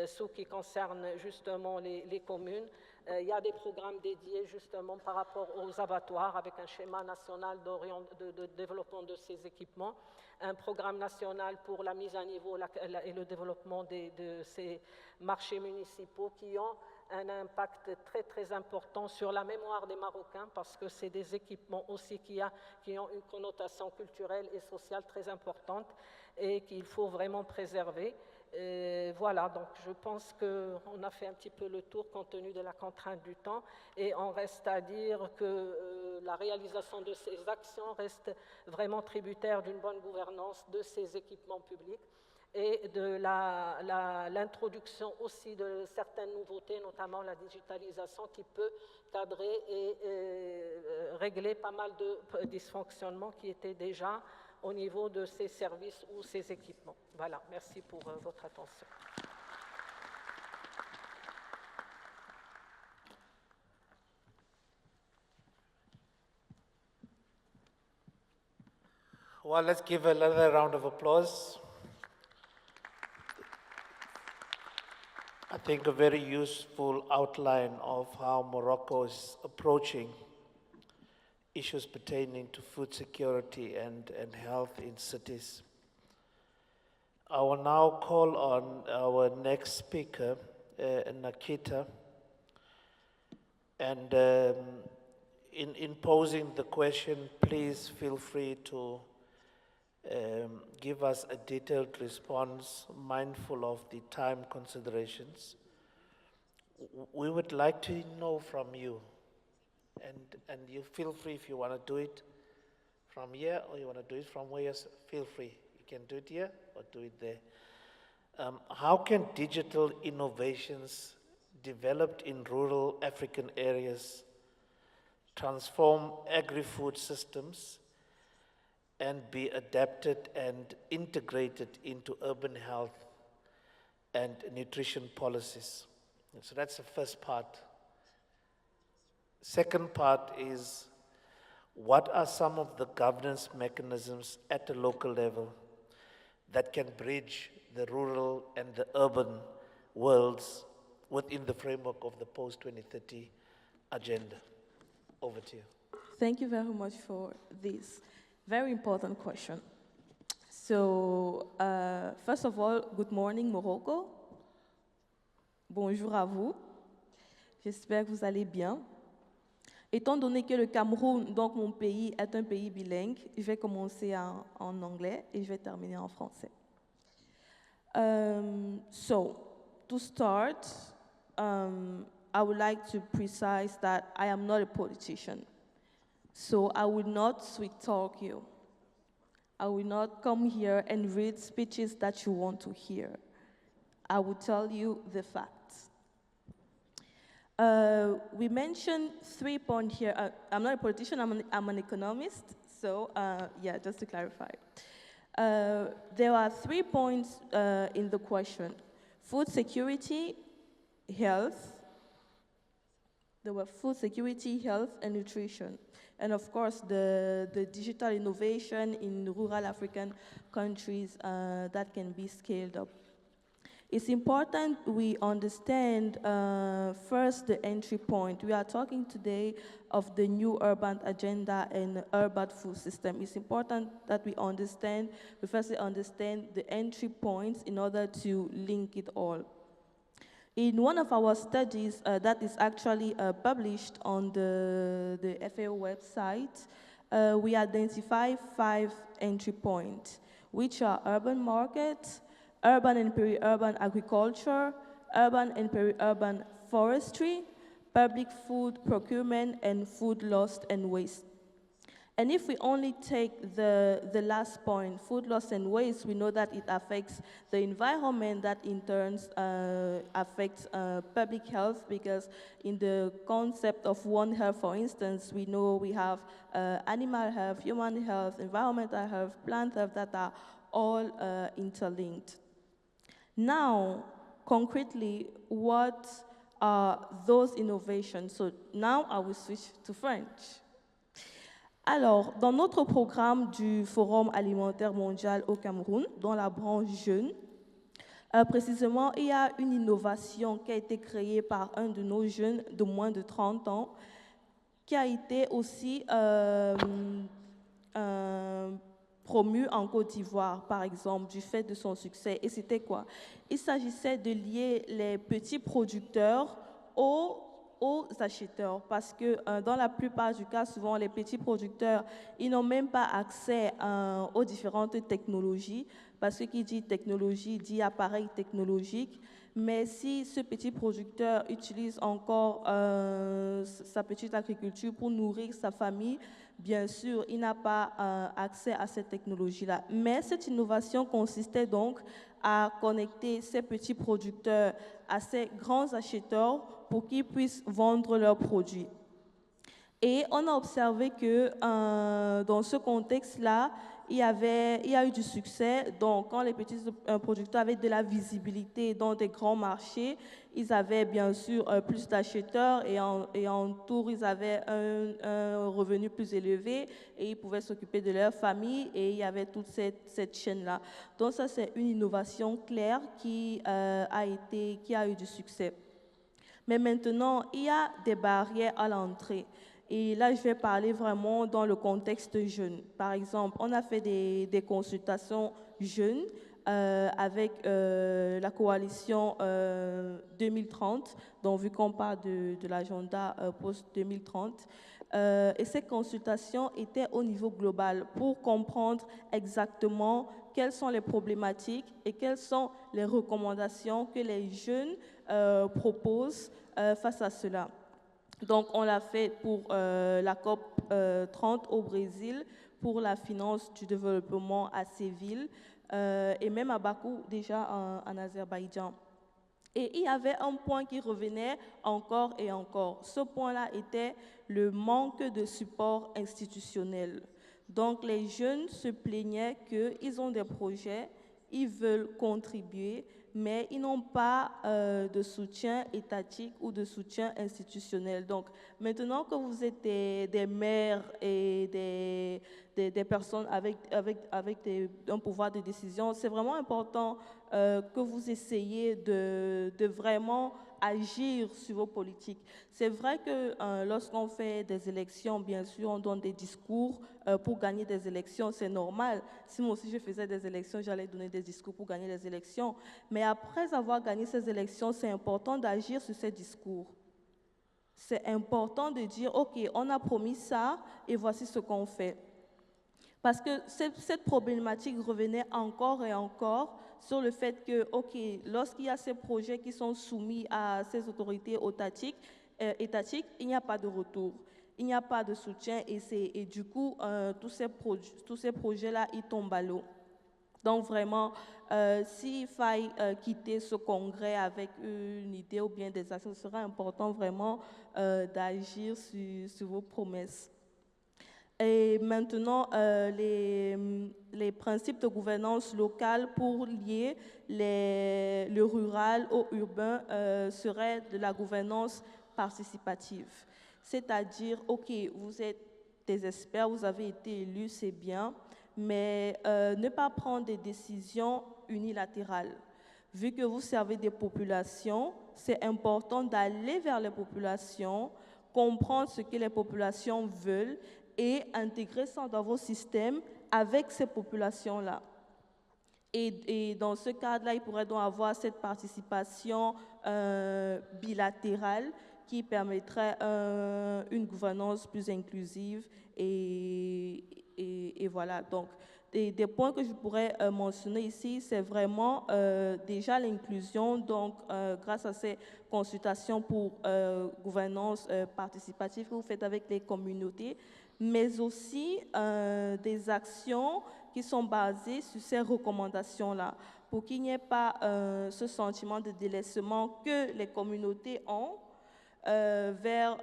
sous qui concernent justement les communes. Il y a des programmes dédiés justement par rapport aux abattoirs avec un schéma national de développement de ces équipements, un programme national pour la mise à niveau et le développement de ces marchés municipaux qui ont un impact très très important sur la mémoire des Marocains parce que c'est des équipements aussi qui ont une connotation culturelle et sociale très importante et qu'il faut vraiment préserver. Voilà, donc je pense qu'on a fait un petit peu le tour compte tenu de la contrainte du temps et on reste à dire que la réalisation de ces actions reste vraiment tributaire d'une bonne gouvernance de ces équipements publics et de l'introduction aussi de certaines nouveautés, notamment la digitalisation qui peut cadrer et régler pas mal de dysfonctionnements qui étaient déjà au niveau de ces services ou ces équipements. Voilà, merci pour votre attention. Well, let's give another round of applause. I think a very useful outline of how Morocco is approaching issues pertaining to food security and health in cities. I will now call on our next speaker, Nakita, and in posing the question, please feel free to give us a detailed response, mindful of the time considerations. We would like to know from you, and you feel free if you want to do it from here or you want to do it from where you feel free. You can do it here or do it there. How can digital innovations developed in rural African areas transform agri-food systems and be adapted and integrated into urban health and nutrition policies? So that's the first part. Second part is, what are some of the governance mechanisms at the local level that can bridge the rural and the urban worlds within the framework of the post-2030 agenda? Over to you. Thank you very much for this very important question. So, first of all, good morning, Morocco. Bonjour à vous. J'espère que vous allez bien. Étant donné que le Cameroun, donc mon pays, est un pays bilingue, je vais commencer en anglais et je vais terminer en français. So, to start, I would like to precise that I am not a politician. So I will not sweet talk you. I will not come here and read speeches that you want to hear. I will tell you the facts. We mentioned 3 points here. I'm not a politician, I'm an economist. So yeah, just to clarify. There are 3 points in the question. Food security, health. There were food security, health, and nutrition. And of course, the digital innovation in rural African countries that can be scaled up. It's important we understand first the entry point. We are talking today of the new urban agenda and urban food system. It's important that we firstly understand the entry points in order to link it all. In one of our studies that is actually published on the FAO website, we identify 5 entry points, which are urban markets, urban and peri-urban agriculture, urban and peri-urban forestry, public food procurement, and food loss and waste. And if we only take the last point, food loss and waste, we know that it affects the environment, that in turn affects public health, because in the concept of One Health, for instance, we know we have animal health, human health, environmental health, plant health that are all interlinked. Now, concretely, what are those innovations? So now I will switch to French. Alors, dans notre programme du Forum alimentaire mondial au Cameroun, dans la branche jeunes, précisément, il y a une innovation qui a été créée par un de nos jeunes de moins de 30 ans, qui a été aussi promu en Côte d'Ivoire, par exemple, du fait de son succès. Et c'était quoi? Il s'agissait de lier les petits producteurs aux acheteurs, parce que dans la plupart du cas, souvent les petits producteurs, ils n'ont même pas accès aux différentes technologies, parce que qui dit technologie dit appareil technologique. Mais si ce petit producteur utilise encore sa petite agriculture pour nourrir sa famille, bien sûr, il n'a pas accès à cette technologie-là. Mais cette innovation consistait donc à connecter ces petits producteurs à ces grands acheteurs pour qu'ils puissent vendre leurs produits. Et on a observé que dans ce contexte-là, il y a eu du succès. Donc, quand les petits producteurs avaient de la visibilité dans des grands marchés, ils avaient bien sûr plus d'acheteurs et en tour, ils avaient un revenu plus élevé et ils pouvaient s'occuper de leur famille et il y avait toute cette chaîne-là. Donc, ça, c'est une innovation claire qui a eu du succès. Mais maintenant, il y a des barrières à l'entrée. Et là, je vais parler vraiment dans le contexte jeune. Par exemple, on a fait des consultations jeunes avec la coalition 2030, donc vu qu'on parle de l'agenda post-2030. Et ces consultations étaient au niveau global pour comprendre exactement quelles sont les problématiques et quelles sont les recommandations que les jeunes proposent face à cela. Donc, on l'a fait pour la COP 30 au Brésil, pour la finance du développement à Séville et même à Bakou, déjà en Azerbaïdjan. Et il y avait un point qui revenait encore et encore. Ce point-là était le manque de support institutionnel. Donc, les jeunes se plaignaient qu'ils ont des projets, ils veulent contribuer, mais ils n'ont pas de soutien étatique ou de soutien institutionnel. Donc, maintenant que vous êtes des maires et des personnes avec un pouvoir de décision, c'est vraiment important que vous essayiez de vraiment agir sur vos politiques. C'est vrai que lorsqu'on fait des élections, bien sûr, on donne des discours pour gagner des élections, c'est normal. Si moi aussi je faisais des élections, j'allais donner des discours pour gagner les élections. Mais après avoir gagné ces élections, c'est important d'agir sur ces discours. C'est important de dire, OK, on a promis ça et voici ce qu'on fait. Parce que cette problématique revenait encore et encore sur le fait que, OK, lorsqu'il y a ces projets qui sont soumis à ces autorités étatiques, il n'y a pas de retour, il n'y a pas de soutien et du coup, tous ces projets-là, ils tombent à l'eau. Donc vraiment, s'il faille quitter ce congrès avec une idée ou bien des actions, ce sera important vraiment d'agir sur vos promesses. Et maintenant, les principes de gouvernance locale pour lier le rural au urbain seraient de la gouvernance participative. C'est-à-dire, OK, vous êtes des experts, vous avez été élus, c'est bien, mais ne pas prendre des décisions unilatérales. Vu que vous servez des populations, c'est important d'aller vers les populations, comprendre ce que les populations veulent et intégrer ça dans vos systèmes avec ces populations-là. Et dans ce cadre-là, il pourrait donc avoir cette participation bilatérale qui permettrait une gouvernance plus inclusive et voilà. Donc, des points que je pourrais mentionner ici, c'est vraiment déjà l'inclusion, donc grâce à ces consultations pour gouvernance participative que vous faites avec les communautés, mais aussi des actions qui sont basées sur ces recommandations-là, pour qu'il n'y ait pas ce sentiment de délaissement que les communautés ont vers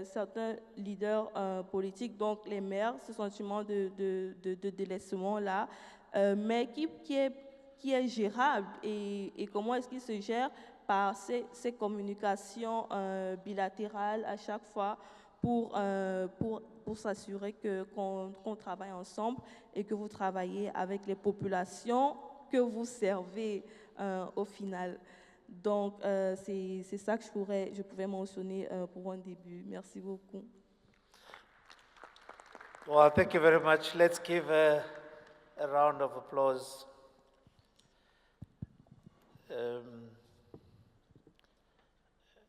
certains leaders politiques, donc les maires, ce sentiment de délaissement-là, mais qui est gérable. Et comment est-ce qu'il se gère? Par ces communications bilatérales à chaque fois pour s'assurer qu'on travaille ensemble et que vous travaillez avec les populations que vous servez au final. Donc, c'est ça que je pouvais mentionner pour un début. Merci beaucoup. Well, thank you very much. Let's give a round of applause.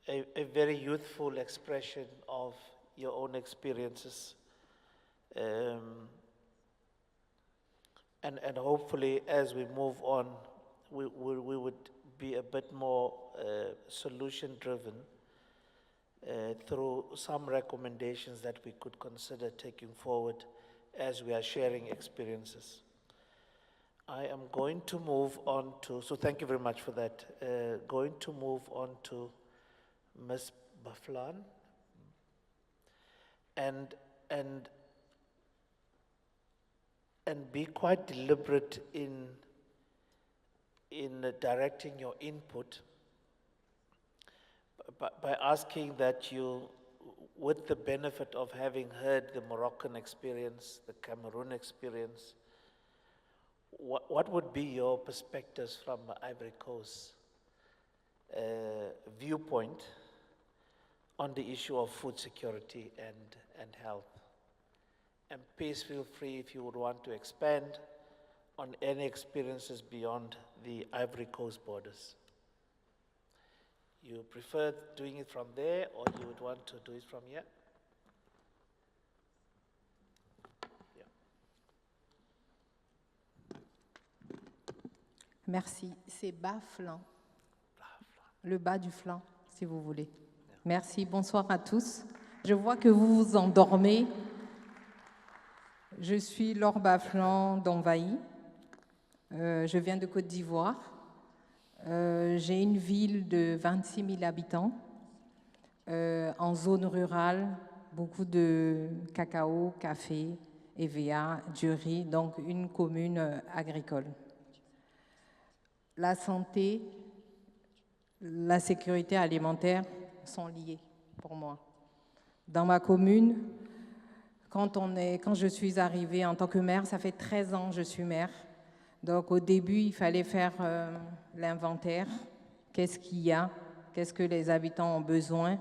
A very youthful expression of your own experiences. And hopefully, as we move on, we would be a bit more solution-driven through some recommendations that we could consider taking forward as we are sharing experiences. I am going to move on to, so thank you very much for that. Going to move on to Ms. Baflan. And be quite deliberate in directing your input by asking that you, with the benefit of having heard the Moroccan experience, the Cameroon experience, what would be your perspectives from Ivory Coast viewpoint on the issue of food security and health? And please feel free if you would want to expand on any experiences beyond the Ivory Coast borders. You prefer doing it from there, or you would want to do it from here? Merci. C'est bas flanc. Le bas du flanc, si vous voulez. Merci. Bonsoir à tous. Je vois que vous vous endormez. Je suis Laure Baflan d'Envahi. Je viens de Côte d'Ivoire. J'ai une ville de 26 000 habitants, en zone rurale, beaucoup de cacao, café, EVA, du riz, donc une commune agricole. La santé, la sécurité alimentaire sont liées pour moi. Dans ma commune, quand je suis arrivée en tant que maire, ça fait 13 ans que je suis maire. Donc au début, il fallait faire l'inventaire. Qu'est-ce qu'il y a? Qu'est-ce que les habitants ont besoin?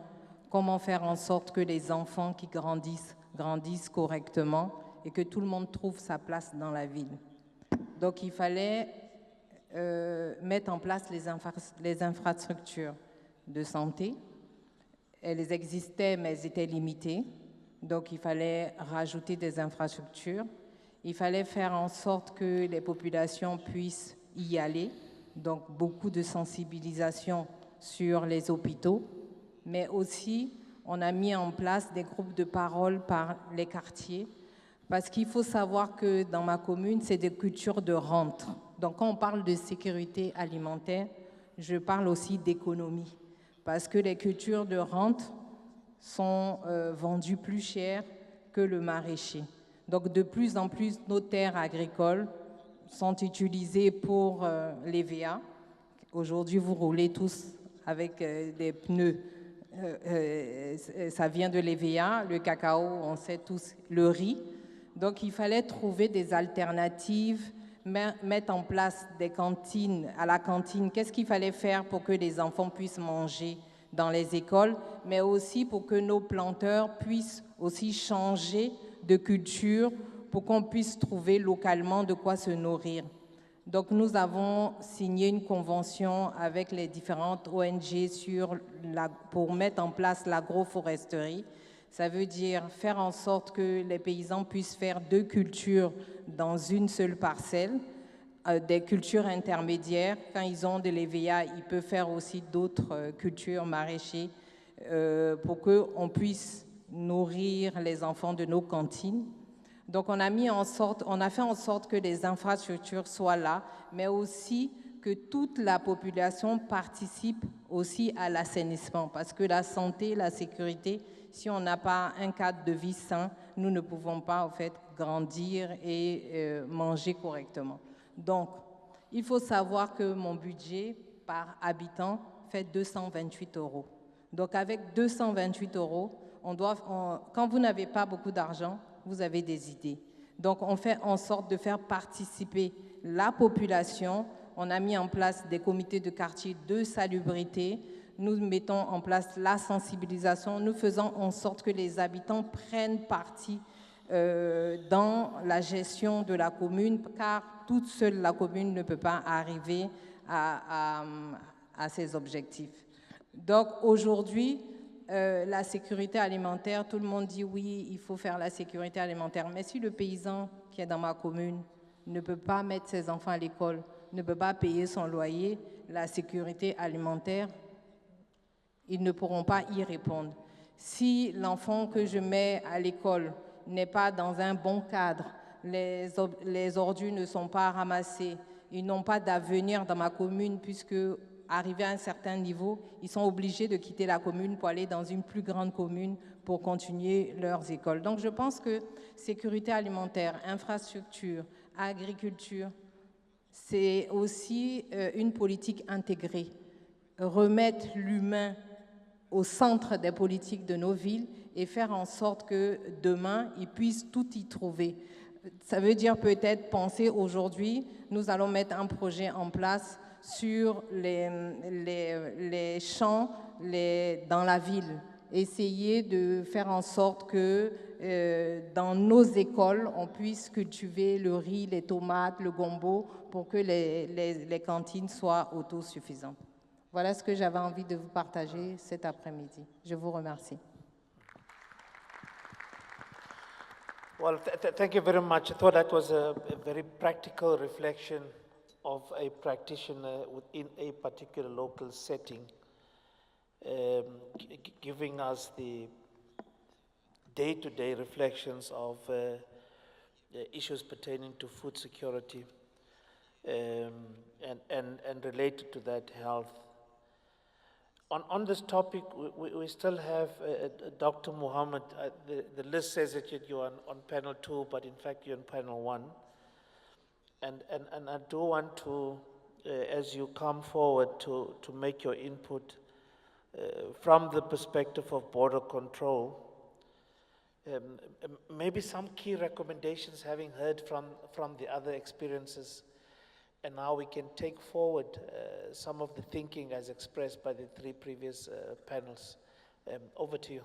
Comment faire en sorte que les enfants qui grandissent correctement et que tout le monde trouve sa place dans la ville. Donc il fallait mettre en place les infrastructures de santé. Elles existaient, mais elles étaient limitées. Donc il fallait rajouter des infrastructures. Il fallait faire en sorte que les populations puissent y aller. Donc beaucoup de sensibilisation sur les hôpitaux. Mais aussi, on a mis en place des groupes de parole par les quartiers. Parce qu'il faut savoir que dans ma commune, c'est des cultures de rente. Donc quand on parle de sécurité alimentaire, je parle aussi d'économie. Parce que les cultures de rente sont vendues plus cher que le maraîcher. Donc de plus en plus, nos terres agricoles sont utilisées pour l'EVA. Aujourd'hui, vous roulez tous avec des pneus. Ça vient de l'EVA, le cacao, on sait tous, le riz. Donc il fallait trouver des alternatives, mettre en place des cantines. À la cantine, qu'est-ce qu'il fallait faire pour que les enfants puissent manger dans les écoles, mais aussi pour que nos planteurs puissent aussi changer de culture pour qu'on puisse trouver localement de quoi se nourrir. Donc nous avons signé une convention avec les différentes ONG pour mettre en place l'agroforesterie. Ça veut dire faire en sorte que les paysans puissent faire 2 cultures dans une seule parcelle, des cultures intermédiaires. Quand ils ont de l'EVA, ils peuvent faire aussi d'autres cultures maraîchères pour qu'on puisse nourrir les enfants de nos cantines. Donc on a fait en sorte que les infrastructures soient là, mais aussi que toute la population participe aussi à l'assainissement, parce que la santé, la sécurité, si on n'a pas un cadre de vie sain, nous ne pouvons pas en fait grandir et manger correctement. Donc, il faut savoir que mon budget par habitant fait 228 €. Donc avec 228 €, quand vous n'avez pas beaucoup d'argent, vous avez des idées. Donc on fait en sorte de faire participer la population. On a mis en place des comités de quartier de salubrité. Nous mettons en place la sensibilisation. Nous faisons en sorte que les habitants prennent partie dans la gestion de la commune, car toute seule la commune ne peut pas arriver à ses objectifs. Donc aujourd'hui, la sécurité alimentaire, tout le monde dit oui, il faut faire la sécurité alimentaire. Mais si le paysan qui est dans ma commune ne peut pas mettre ses enfants à l'école, ne peut pas payer son loyer, la sécurité alimentaire, ils ne pourront pas y répondre. Si l'enfant que je mets à l'école n'est pas dans un bon cadre, les ordures ne sont pas ramassées, ils n'ont pas d'avenir dans ma commune puisque, arrivés à un certain niveau, ils sont obligés de quitter la commune pour aller dans une plus grande commune pour continuer leurs écoles. Donc je pense que sécurité alimentaire, infrastructure, agriculture, c'est aussi une politique intégrée. Remettre l'humain au centre des politiques de nos villes et faire en sorte que demain, ils puissent tout y trouver. Ça veut dire peut-être penser aujourd'hui, nous allons mettre un projet en place sur les champs dans la ville. Essayer de faire en sorte que dans nos écoles, on puisse cultiver le riz, les tomates, le gombo pour que les cantines soient autosuffisantes. Voilà ce que j'avais envie de vous partager cet après-midi. Je vous remercie. Well, thank you very much. I thought that was a very practical reflection of a practitioner within a particular local setting, giving us the day-to-day reflections of issues pertaining to food security and related to that, health. On this topic, we still have Dr. Muhammad. The list says that you're on panel 2, but in fact you're on panel 1. And I do want to, as you come forward to make your input from the perspective of border control, maybe some key recommendations having heard from the other experiences, and now we can take forward some of the thinking as expressed by the 3 previous panels. Over to you.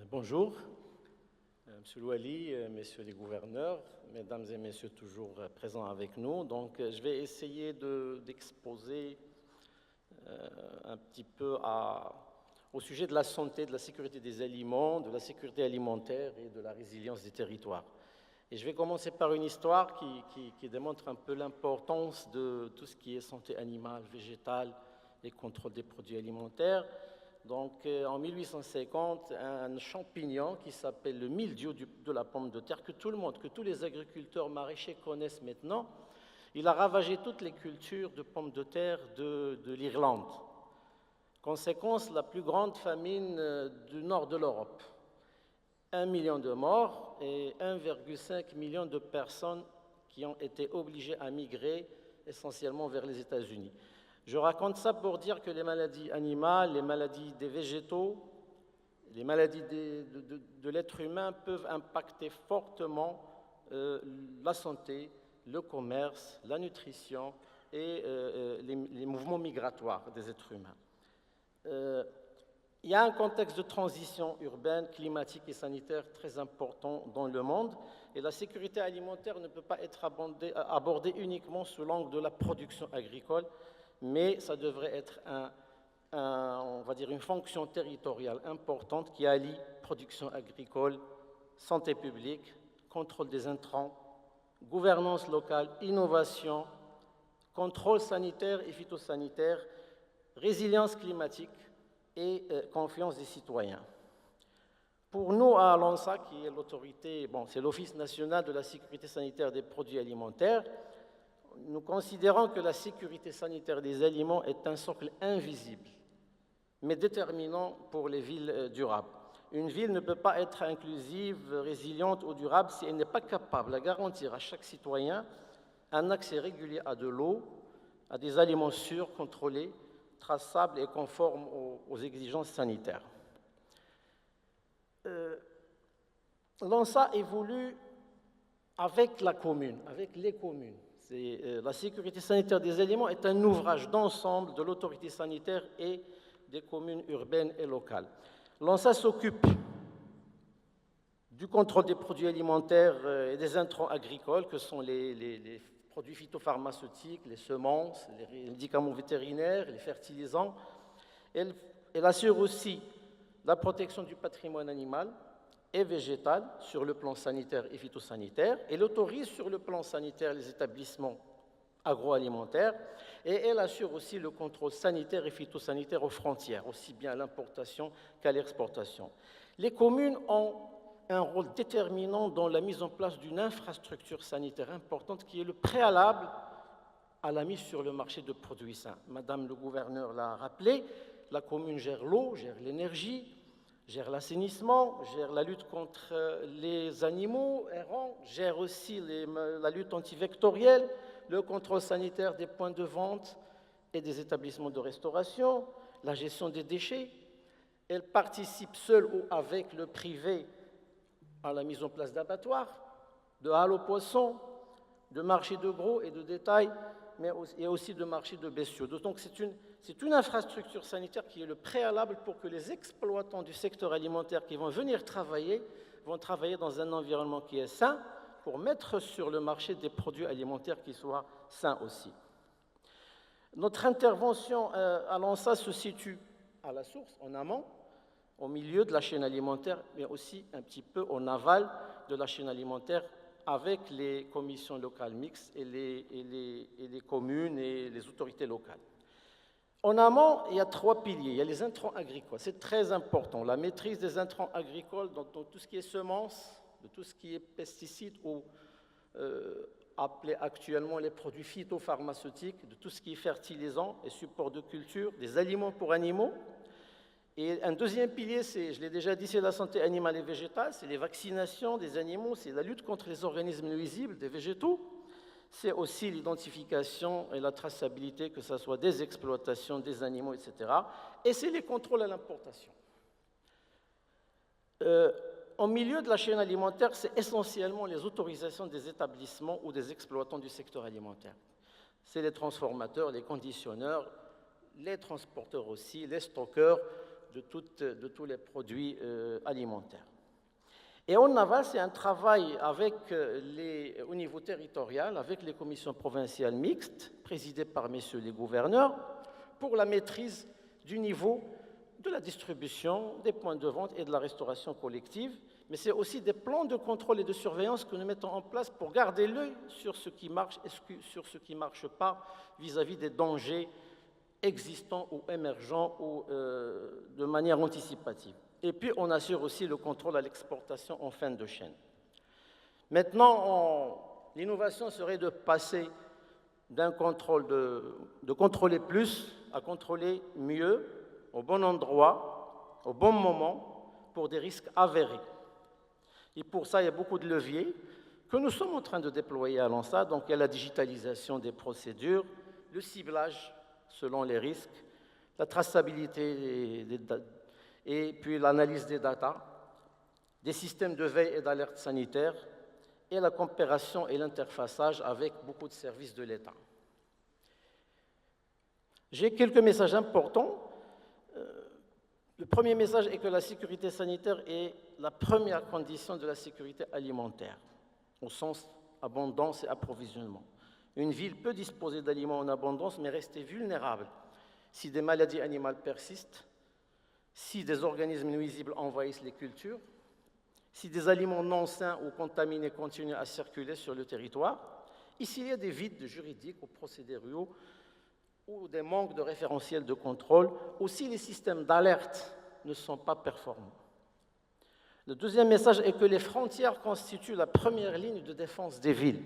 Bonjour, Monsieur Louali, Messieurs les gouverneurs, Mesdames et Messieurs toujours présents avec nous. Donc, je vais essayer d'exposer un petit peu au sujet de la santé, de la sécurité des aliments, de la sécurité alimentaire et de la résilience des territoires. Et je vais commencer par une histoire qui démontre un peu l'importance de tout ce qui est santé animale, végétale et contrôle des produits alimentaires. Donc, en 1850, un champignon qui s'appelle le mildiou de la pomme de terre, que tous les agriculteurs maraîchers connaissent maintenant, il a ravagé toutes les cultures de pommes de terre de l'Irlande. Conséquence, la plus grande famine du nord de l'Europe. 1 million de morts et 1,5 million de personnes qui ont été obligées à migrer essentiellement vers les États-Unis. Je raconte ça pour dire que les maladies animales, les maladies des végétaux, les maladies de l'être humain peuvent impacter fortement la santé, le commerce, la nutrition et les mouvements migratoires des êtres humains. Il y a un contexte de transition urbaine, climatique et sanitaire très important dans le monde, et la sécurité alimentaire ne peut pas être abordée uniquement sous l'angle de la production agricole, mais ça devrait être on va dire une fonction territoriale importante qui allie production agricole, santé publique, contrôle des intrants, gouvernance locale, innovation, contrôle sanitaire et phytosanitaire, résilience climatique et confiance des citoyens. Pour nous, à l'ONSA, qui est l'autorité, c'est l'Office national de la sécurité sanitaire des produits alimentaires, nous considérons que la sécurité sanitaire des aliments est un socle invisible, mais déterminant pour les villes durables. Une ville ne peut pas être inclusive, résiliente ou durable si elle n'est pas capable de garantir à chaque citoyen un accès régulier à de l'eau, à des aliments sûrs, contrôlés, traçables et conformes aux exigences sanitaires. L'ONSA évolue avec la commune, avec les communes. La sécurité sanitaire des aliments est un ouvrage d'ensemble de l'autorité sanitaire et des communes urbaines et locales. L'ONSA s'occupe du contrôle des produits alimentaires et des intrants agricoles, que sont les produits phytopharmaceutiques, les semences, les médicaments vétérinaires, les fertilisants. Elle assure aussi la protection du patrimoine animal et végétal sur le plan sanitaire et phytosanitaire. Elle autorise sur le plan sanitaire les établissements agroalimentaires et elle assure aussi le contrôle sanitaire et phytosanitaire aux frontières, aussi bien à l'importation qu'à l'exportation. Les communes ont un rôle déterminant dans la mise en place d'une infrastructure sanitaire importante qui est le préalable à la mise sur le marché de produits sains. Madame le gouverneur l'a rappelé, la commune gère l'eau, gère l'énergie, gère l'assainissement, gère la lutte contre les animaux errants, gère aussi la lutte antivectorielle, le contrôle sanitaire des points de vente et des établissements de restauration, la gestion des déchets. Elle participe seule ou avec le privé à la mise en place d'abattoirs, de halles aux poissons, de marchés de gros et de détail, mais aussi de marchés de bestiaux. Donc c'est une infrastructure sanitaire qui est le préalable pour que les exploitants du secteur alimentaire qui vont venir travailler dans un environnement qui est sain pour mettre sur le marché des produits alimentaires qui soient sains aussi. Notre intervention à l'ONSA se situe à la source, en amont, au milieu de la chaîne alimentaire, mais aussi un petit peu en aval de la chaîne alimentaire avec les commissions locales mixtes et les communes et les autorités locales. En amont, il y a 3 piliers. Il y a les intrants agricoles, c'est très important. La maîtrise des intrants agricoles dans tout ce qui est semences, de tout ce qui est pesticides ou appelés actuellement les produits phytopharmaceutiques, de tout ce qui est fertilisant et support de culture, des aliments pour animaux. Et un deuxième pilier, je l'ai déjà dit, c'est la santé animale et végétale, c'est les vaccinations des animaux, c'est la lutte contre les organismes nuisibles des végétaux, c'est aussi l'identification et la traçabilité, que ce soit des exploitations, des animaux, etc. Et c'est les contrôles à l'importation. Au milieu de la chaîne alimentaire, c'est essentiellement les autorisations des établissements ou des exploitants du secteur alimentaire. C'est les transformateurs, les conditionneurs, les transporteurs aussi, les stockeurs, de tous les produits alimentaires. Et en aval, c'est un travail au niveau territorial, avec les commissions provinciales mixtes, présidées par messieurs les gouverneurs, pour la maîtrise du niveau de la distribution, des points de vente et de la restauration collective. Mais c'est aussi des plans de contrôle et de surveillance que nous mettons en place pour garder l'œil sur ce qui marche et sur ce qui ne marche pas vis-à-vis des dangers existants ou émergents ou de manière anticipative. Et puis, on assure aussi le contrôle à l'exportation en fin de chaîne. Maintenant, l'innovation serait de passer d'un contrôle de contrôler plus à contrôler mieux, au bon endroit, au bon moment, pour des risques avérés. Et pour ça, il y a beaucoup de leviers que nous sommes en train de déployer à l'ONSA. Donc, il y a la digitalisation des procédures, le ciblage selon les risques, la traçabilité et puis l'analyse des datas, des systèmes de veille et d'alerte sanitaire et la coopération et l'interfaçage avec beaucoup de services de l'État. J'ai quelques messages importants. Le premier message est que la sécurité sanitaire est la première condition de la sécurité alimentaire, au sens abondance et approvisionnement. Une ville peut disposer d'aliments en abondance, mais rester vulnérable si des maladies animales persistent, si des organismes nuisibles envahissent les cultures, si des aliments non sains ou contaminés continuent à circuler sur le territoire, et s'il y a des vides juridiques ou procéduraux ou des manques de référentiels de contrôle, ou si les systèmes d'alerte ne sont pas performants. Le deuxième message est que les frontières constituent la première ligne de défense des villes.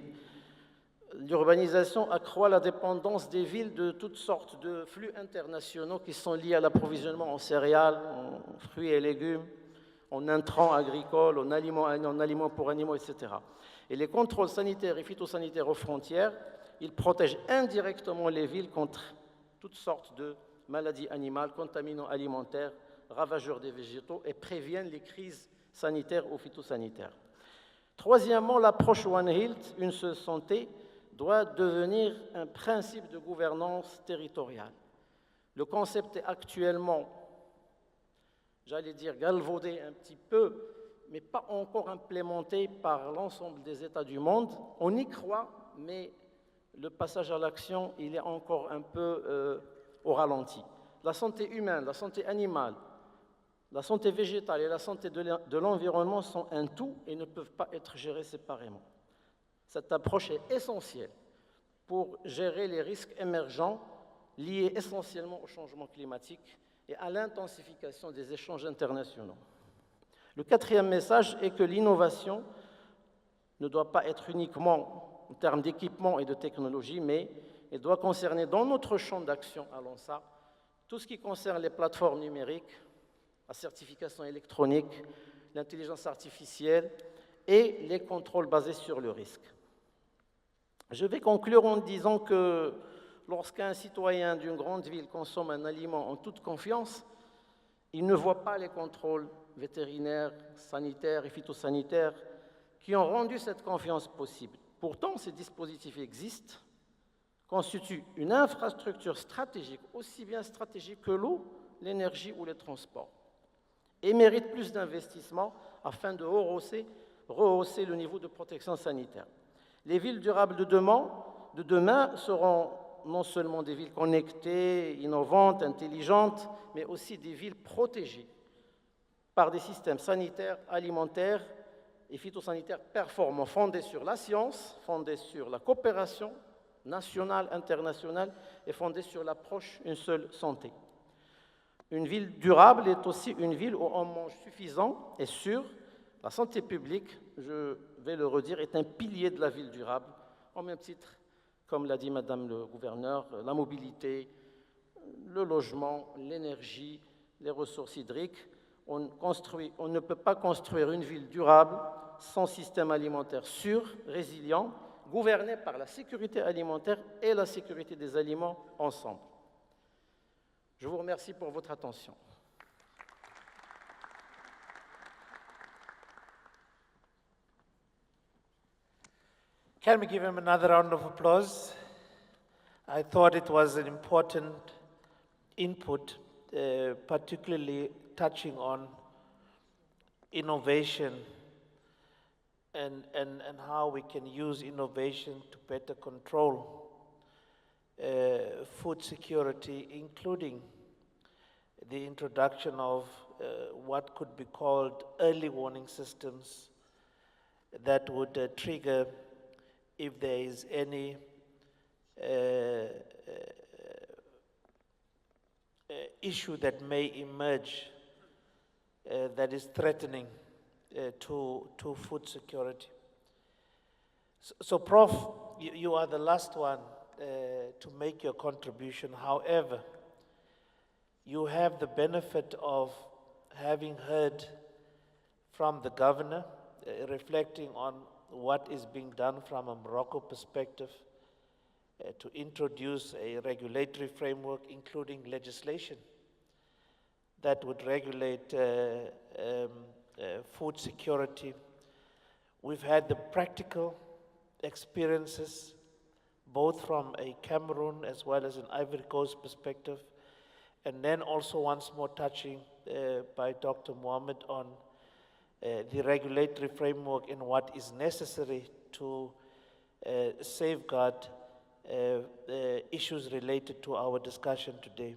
L'urbanisation accroît la dépendance des villes de toutes sortes de flux internationaux qui sont liés à l'approvisionnement en céréales, en fruits et légumes, en intrants agricoles, en aliments pour animaux, etc. Et les contrôles sanitaires et phytosanitaires aux frontières, ils protègent indirectement les villes contre toutes sortes de maladies animales, contaminants alimentaires, ravageurs des végétaux et préviennent les crises sanitaires ou phytosanitaires. Troisièmement, l'approche One Health, une seule santé, doit devenir un principe de gouvernance territoriale. Le concept est actuellement, j'allais dire, galvaudé un petit peu, mais pas encore implémenté par l'ensemble des États du monde. On y croit, mais le passage à l'action, il est encore un peu au ralenti. La santé humaine, la santé animale, la santé végétale et la santé de l'environnement sont un tout et ne peuvent pas être gérés séparément. Cette approche est essentielle pour gérer les risques émergents liés essentiellement au changement climatique et à l'intensification des échanges internationaux. Le quatrième message est que l'innovation ne doit pas être uniquement en termes d'équipement et de technologie, mais elle doit concerner dans notre champ d'action à l'ONSA tout ce qui concerne les plateformes numériques, la certification électronique, l'intelligence artificielle et les contrôles basés sur le risque. Je vais conclure en disant que lorsqu'un citoyen d'une grande ville consomme un aliment en toute confiance, il ne voit pas les contrôles vétérinaires, sanitaires et phytosanitaires qui ont rendu cette confiance possible. Pourtant, ces dispositifs existent, constituent une infrastructure stratégique, aussi bien stratégique que l'eau, l'énergie ou les transports, et méritent plus d'investissement afin de rehausser le niveau de protection sanitaire. Les villes durables de demain seront non seulement des villes connectées, innovantes, intelligentes, mais aussi des villes protégées par des systèmes sanitaires, alimentaires et phytosanitaires performants, fondés sur la science, fondés sur la coopération nationale, internationale et fondés sur l'approche une seule santé. Une ville durable est aussi une ville où on mange suffisant et sûr. La santé publique, je vais le redire, est un pilier de la ville durable, au même titre, comme l'a dit Madame le gouverneur, la mobilité, le logement, l'énergie, les ressources hydriques. On ne peut pas construire une ville durable sans système alimentaire sûr, résilient, gouverné par la sécurité alimentaire et la sécurité des aliments ensemble. Je vous remercie pour votre attention. Can we give him another round of applause? I thought it was an important input, particularly touching on innovation and how we can use innovation to better control food security, including the introduction of what could be called early warning systems that would trigger if there is any issue that may emerge that is threatening to food security. So Prof, you are the last one to make your contribution. However, you have the benefit of having heard from the governor, reflecting on what is being done from a Morocco perspective to introduce a regulatory framework, including legislation that would regulate food security. We've had the practical experiences, both from a Cameroon as well as an Ivory Coast perspective, and then also once more touching by Dr. Mohammed on the regulatory framework and what is necessary to safeguard issues related to our discussion today.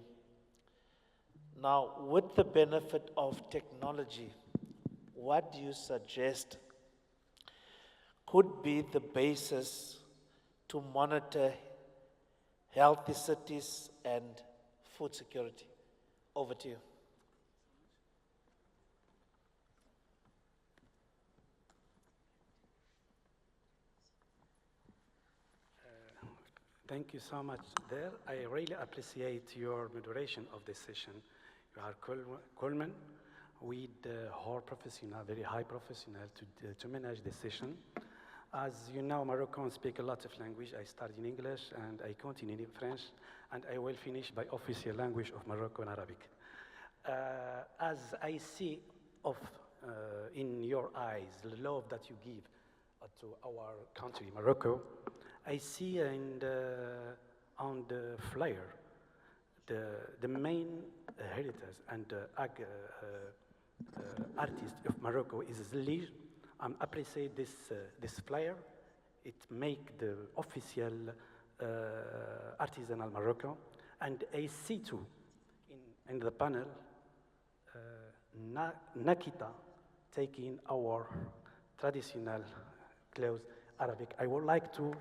Now, with the benefit of technology, what do you suggest could be the basis to monitor healthy cities and food security? Over to you. Thank you so much there. I really appreciate your moderation of this session. You are Coleman with whole professional, very high professional to manage this session. As you know, Moroccans speak a lot of language. I started in English and I continue in French, and I will finish by official language of Morocco and Arabic. As I see in your eyes the love that you give to our country, Morocco, I see on the flyer the main heritage and artist of Morocco is Zlij. I appreciate this flyer. It make the official artisanal Morocco, and I see too in the panel Nakita taking our traditional clothes, Arabic. I would like to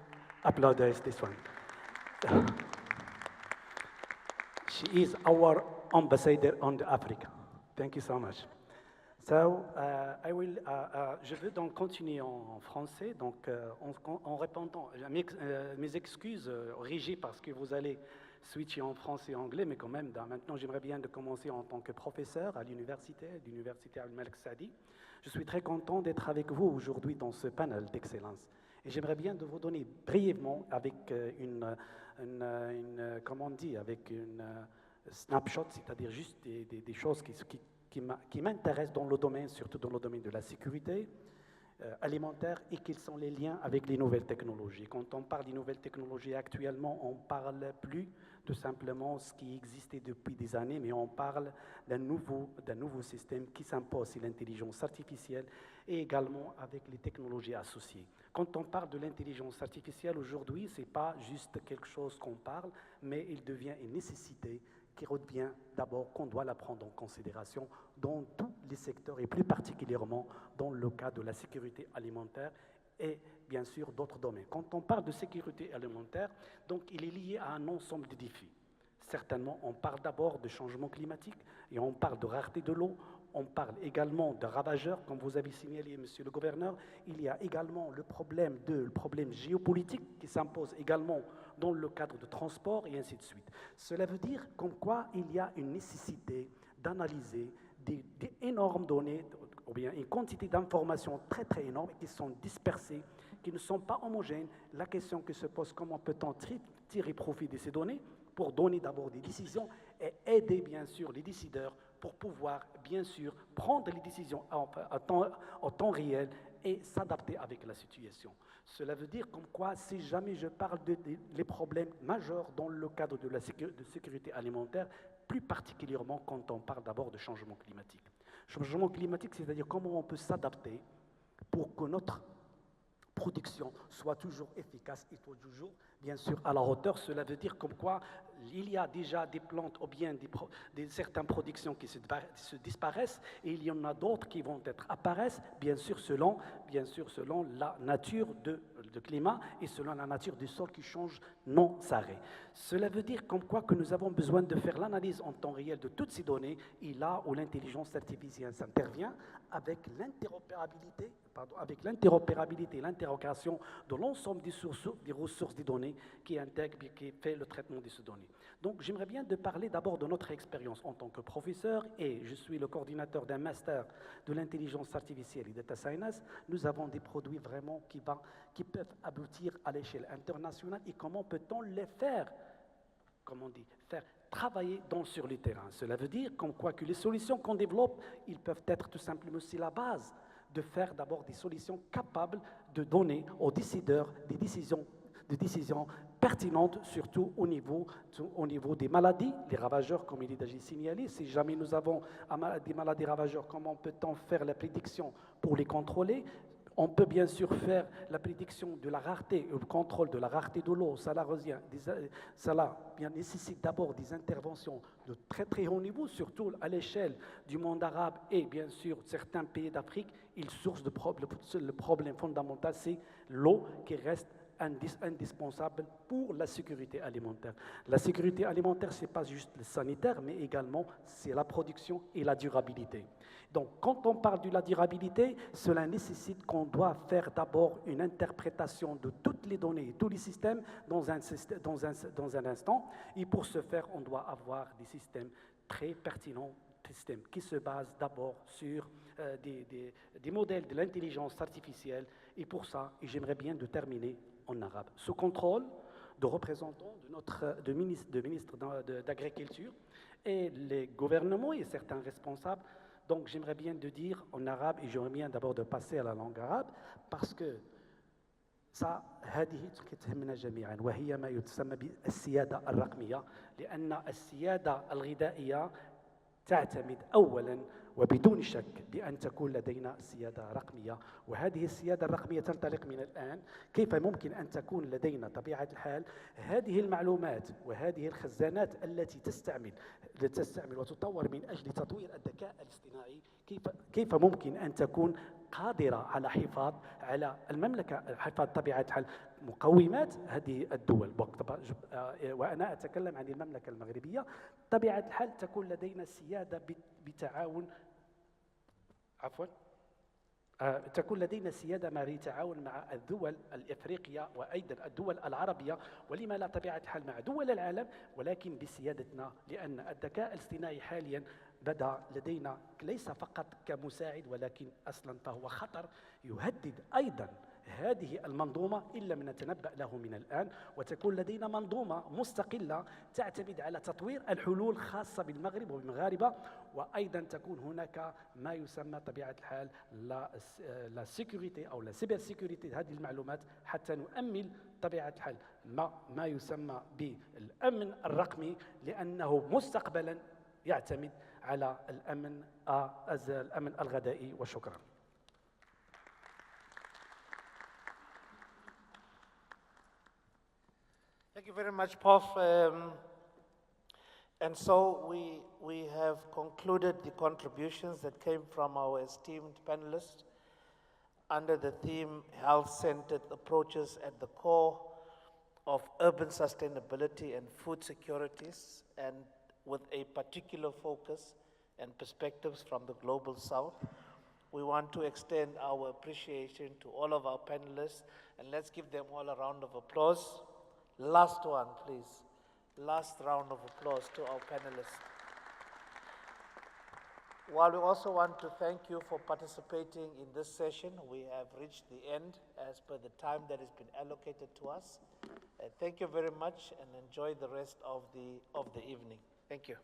applaud this one. She is our ambassador on Africa. Thank you so much. So, je vais donc continuer en français, donc en répondant, mes excuses régies parce que vous allez switcher en français et anglais, mais quand même, maintenant j'aimerais bien de commencer en tant que professeur à l'université Al-Malik Saadi. Je suis très content d'être avec vous aujourd'hui dans ce panel d'excellence. Et j'aimerais bien de vous donner brièvement avec comment on dit, avec une snapshot, c'est-à-dire juste des choses qui m'intéressent dans le domaine, surtout dans le domaine de la sécurité alimentaire, et quels sont les liens avec les nouvelles technologies. Quand on parle des nouvelles technologies actuellement, on ne parle plus tout simplement ce qui existait depuis des années, mais on parle d'un nouveau système qui s'impose, c'est l'intelligence artificielle, et également avec les technologies associées. Quand on parle de l'intelligence artificielle aujourd'hui, ce n'est pas juste quelque chose qu'on parle, mais il devient une nécessité qui revient d'abord qu'on doit la prendre en considération dans tous les secteurs, et plus particulièrement dans le cas de la sécurité alimentaire et bien sûr d'autres domaines. Quand on parle de sécurité alimentaire, donc il est lié à un ensemble de défis. Certainement, on parle d'abord de changement climatique et on parle de rareté de l'eau. On parle également de ravageurs, comme vous avez signalé, monsieur le gouverneur. Il y a également le problème géopolitique qui s'impose également dans le cadre de transport et ainsi de suite. Cela veut dire comme quoi il y a une nécessité d'analyser des énormes données, ou bien une quantité d'informations très très énormes qui sont dispersées, qui ne sont pas homogènes. La question qui se pose, comment peut-on tirer profit de ces données pour donner d'abord des décisions et aider bien sûr les décideurs pour pouvoir bien sûr prendre les décisions en temps réel et s'adapter avec la situation. Cela veut dire comme quoi, si jamais je parle des problèmes majeurs dans le cadre de la sécurité alimentaire, plus particulièrement quand on parle d'abord de changement climatique. Changement climatique, c'est-à-dire comment on peut s'adapter pour que notre production soit toujours efficace et soit toujours, bien sûr, à la hauteur. Cela veut dire comme quoi il y a déjà des plantes ou bien certaines productions qui se disparaissent, et il y en a d'autres qui vont apparaissent, bien sûr selon la nature du climat et selon la nature du sol qui change non s'arrête. Cela veut dire comme quoi que nous avons besoin de faire l'analyse en temps réel de toutes ces données, et là où l'intelligence artificielle s'intervient avec l'interopérabilité, l'intégration de l'ensemble des ressources des données qui intègrent, qui fait le traitement de ces données. Donc j'aimerais bien de parler d'abord de notre expérience en tant que professeur, et je suis le coordinateur d'un master de l'intelligence artificielle et data science. Nous avons des produits vraiment qui peuvent aboutir à l'échelle internationale, et comment peut-on les faire, faire travailler sur le terrain. Cela veut dire comme quoi que les solutions qu'on développe, ils peuvent être tout simplement aussi la base de faire d'abord des solutions capables de donner aux décideurs des décisions pertinentes, surtout au niveau des maladies, les ravageurs, comme il est déjà signalé. Si jamais nous avons des maladies ravageurs, comment peut-on faire la prédiction pour les contrôler? On peut bien sûr faire la prédiction de la rareté, le contrôle de la rareté de l'eau, cela bien nécessite d'abord des interventions de très très haut niveau, surtout à l'échelle du monde arabe et bien sûr certains pays d'Afrique. Le problème fondamental, c'est l'eau qui reste indispensable pour la sécurité alimentaire. La sécurité alimentaire, ce n'est pas juste le sanitaire, mais également c'est la production et la durabilité. Donc, quand on parle de la durabilité, cela nécessite qu'on doit faire d'abord une interprétation de toutes les données et tous les systèmes dans un instant. Et pour ce faire, on doit avoir des systèmes très pertinents, des systèmes qui se basent d'abord sur des modèles de l'intelligence artificielle. Et pour ça, et j'aimerais bien de terminer en arabe. Ce contrôle de représentants de ministres d'Agriculture et les gouvernements et certains responsables. Donc j'aimerais bien de dire en arabe, et j'aimerais bien d'abord de passer à la langue arabe, parce que هذه تهمنا جميعا وهي ما يسمى بالسيادة الرقمية لأن السيادة الغذائية تعتمد أولا وبدون شك بأن تكون لدينا سيادة رقمية، وهذه السيادة الرقمية تنطلق من الآن. كيف ممكن أن تكون لدينا طبيعة الحال هذه المعلومات وهذه الخزانات التي تستعمل وتطور من أجل تطوير الذكاء الاصطناعي، كيف ممكن أن تكون قادرة على حفاظ على المملكة، حفاظ طبيعة الحال مقومات هذه الدول. وأنا أتكلم عن المملكة المغربية. طبيعة الحال تكون لدينا سيادة بتعاون تكون لدينا سيادة بتعاون مع الدول الإفريقية وأيضا الدول العربية، ولما لا طبيعة الحال مع دول العالم، ولكن بسيادتنا، لأن الذكاء الاصطناعي حاليا بدأ لدينا ليس فقط كمساعد، ولكن أصلا فهو خطر يهدد أيضا هذه المنظومة إن لم نتنبأ له من الآن، وتكون لدينا منظومة مستقلة تعتمد على تطوير الحلول خاصة بالمغرب وبالمغاربة، وأيضا تكون هناك ما يسمى طبيعة الحال لا سيكوريتي أو لا سيبر سيكوريتي هذه المعلومات، حتى نؤمن طبيعة الحال ما يسمى بالأمن الرقمي، لأنه مستقبلا يعتمد على الأمن الغذائي. وشكرا. Thank you very much, Prof. And so we have concluded the contributions that came from our esteemed panelists under the theme Health-Centered Approaches at the Core of Urban Sustainability and Food Securities, and with a particular focus and perspectives from the Global South. We want to extend our appreciation to all of our panelists, and let's give them all a round of applause. Last one, please. Last round of applause to our panelists. While we also want to thank you for participating in this session, we have reached the end as per the time that has been allocated to us. Thank you very much and enjoy the rest of the evening. Thank you.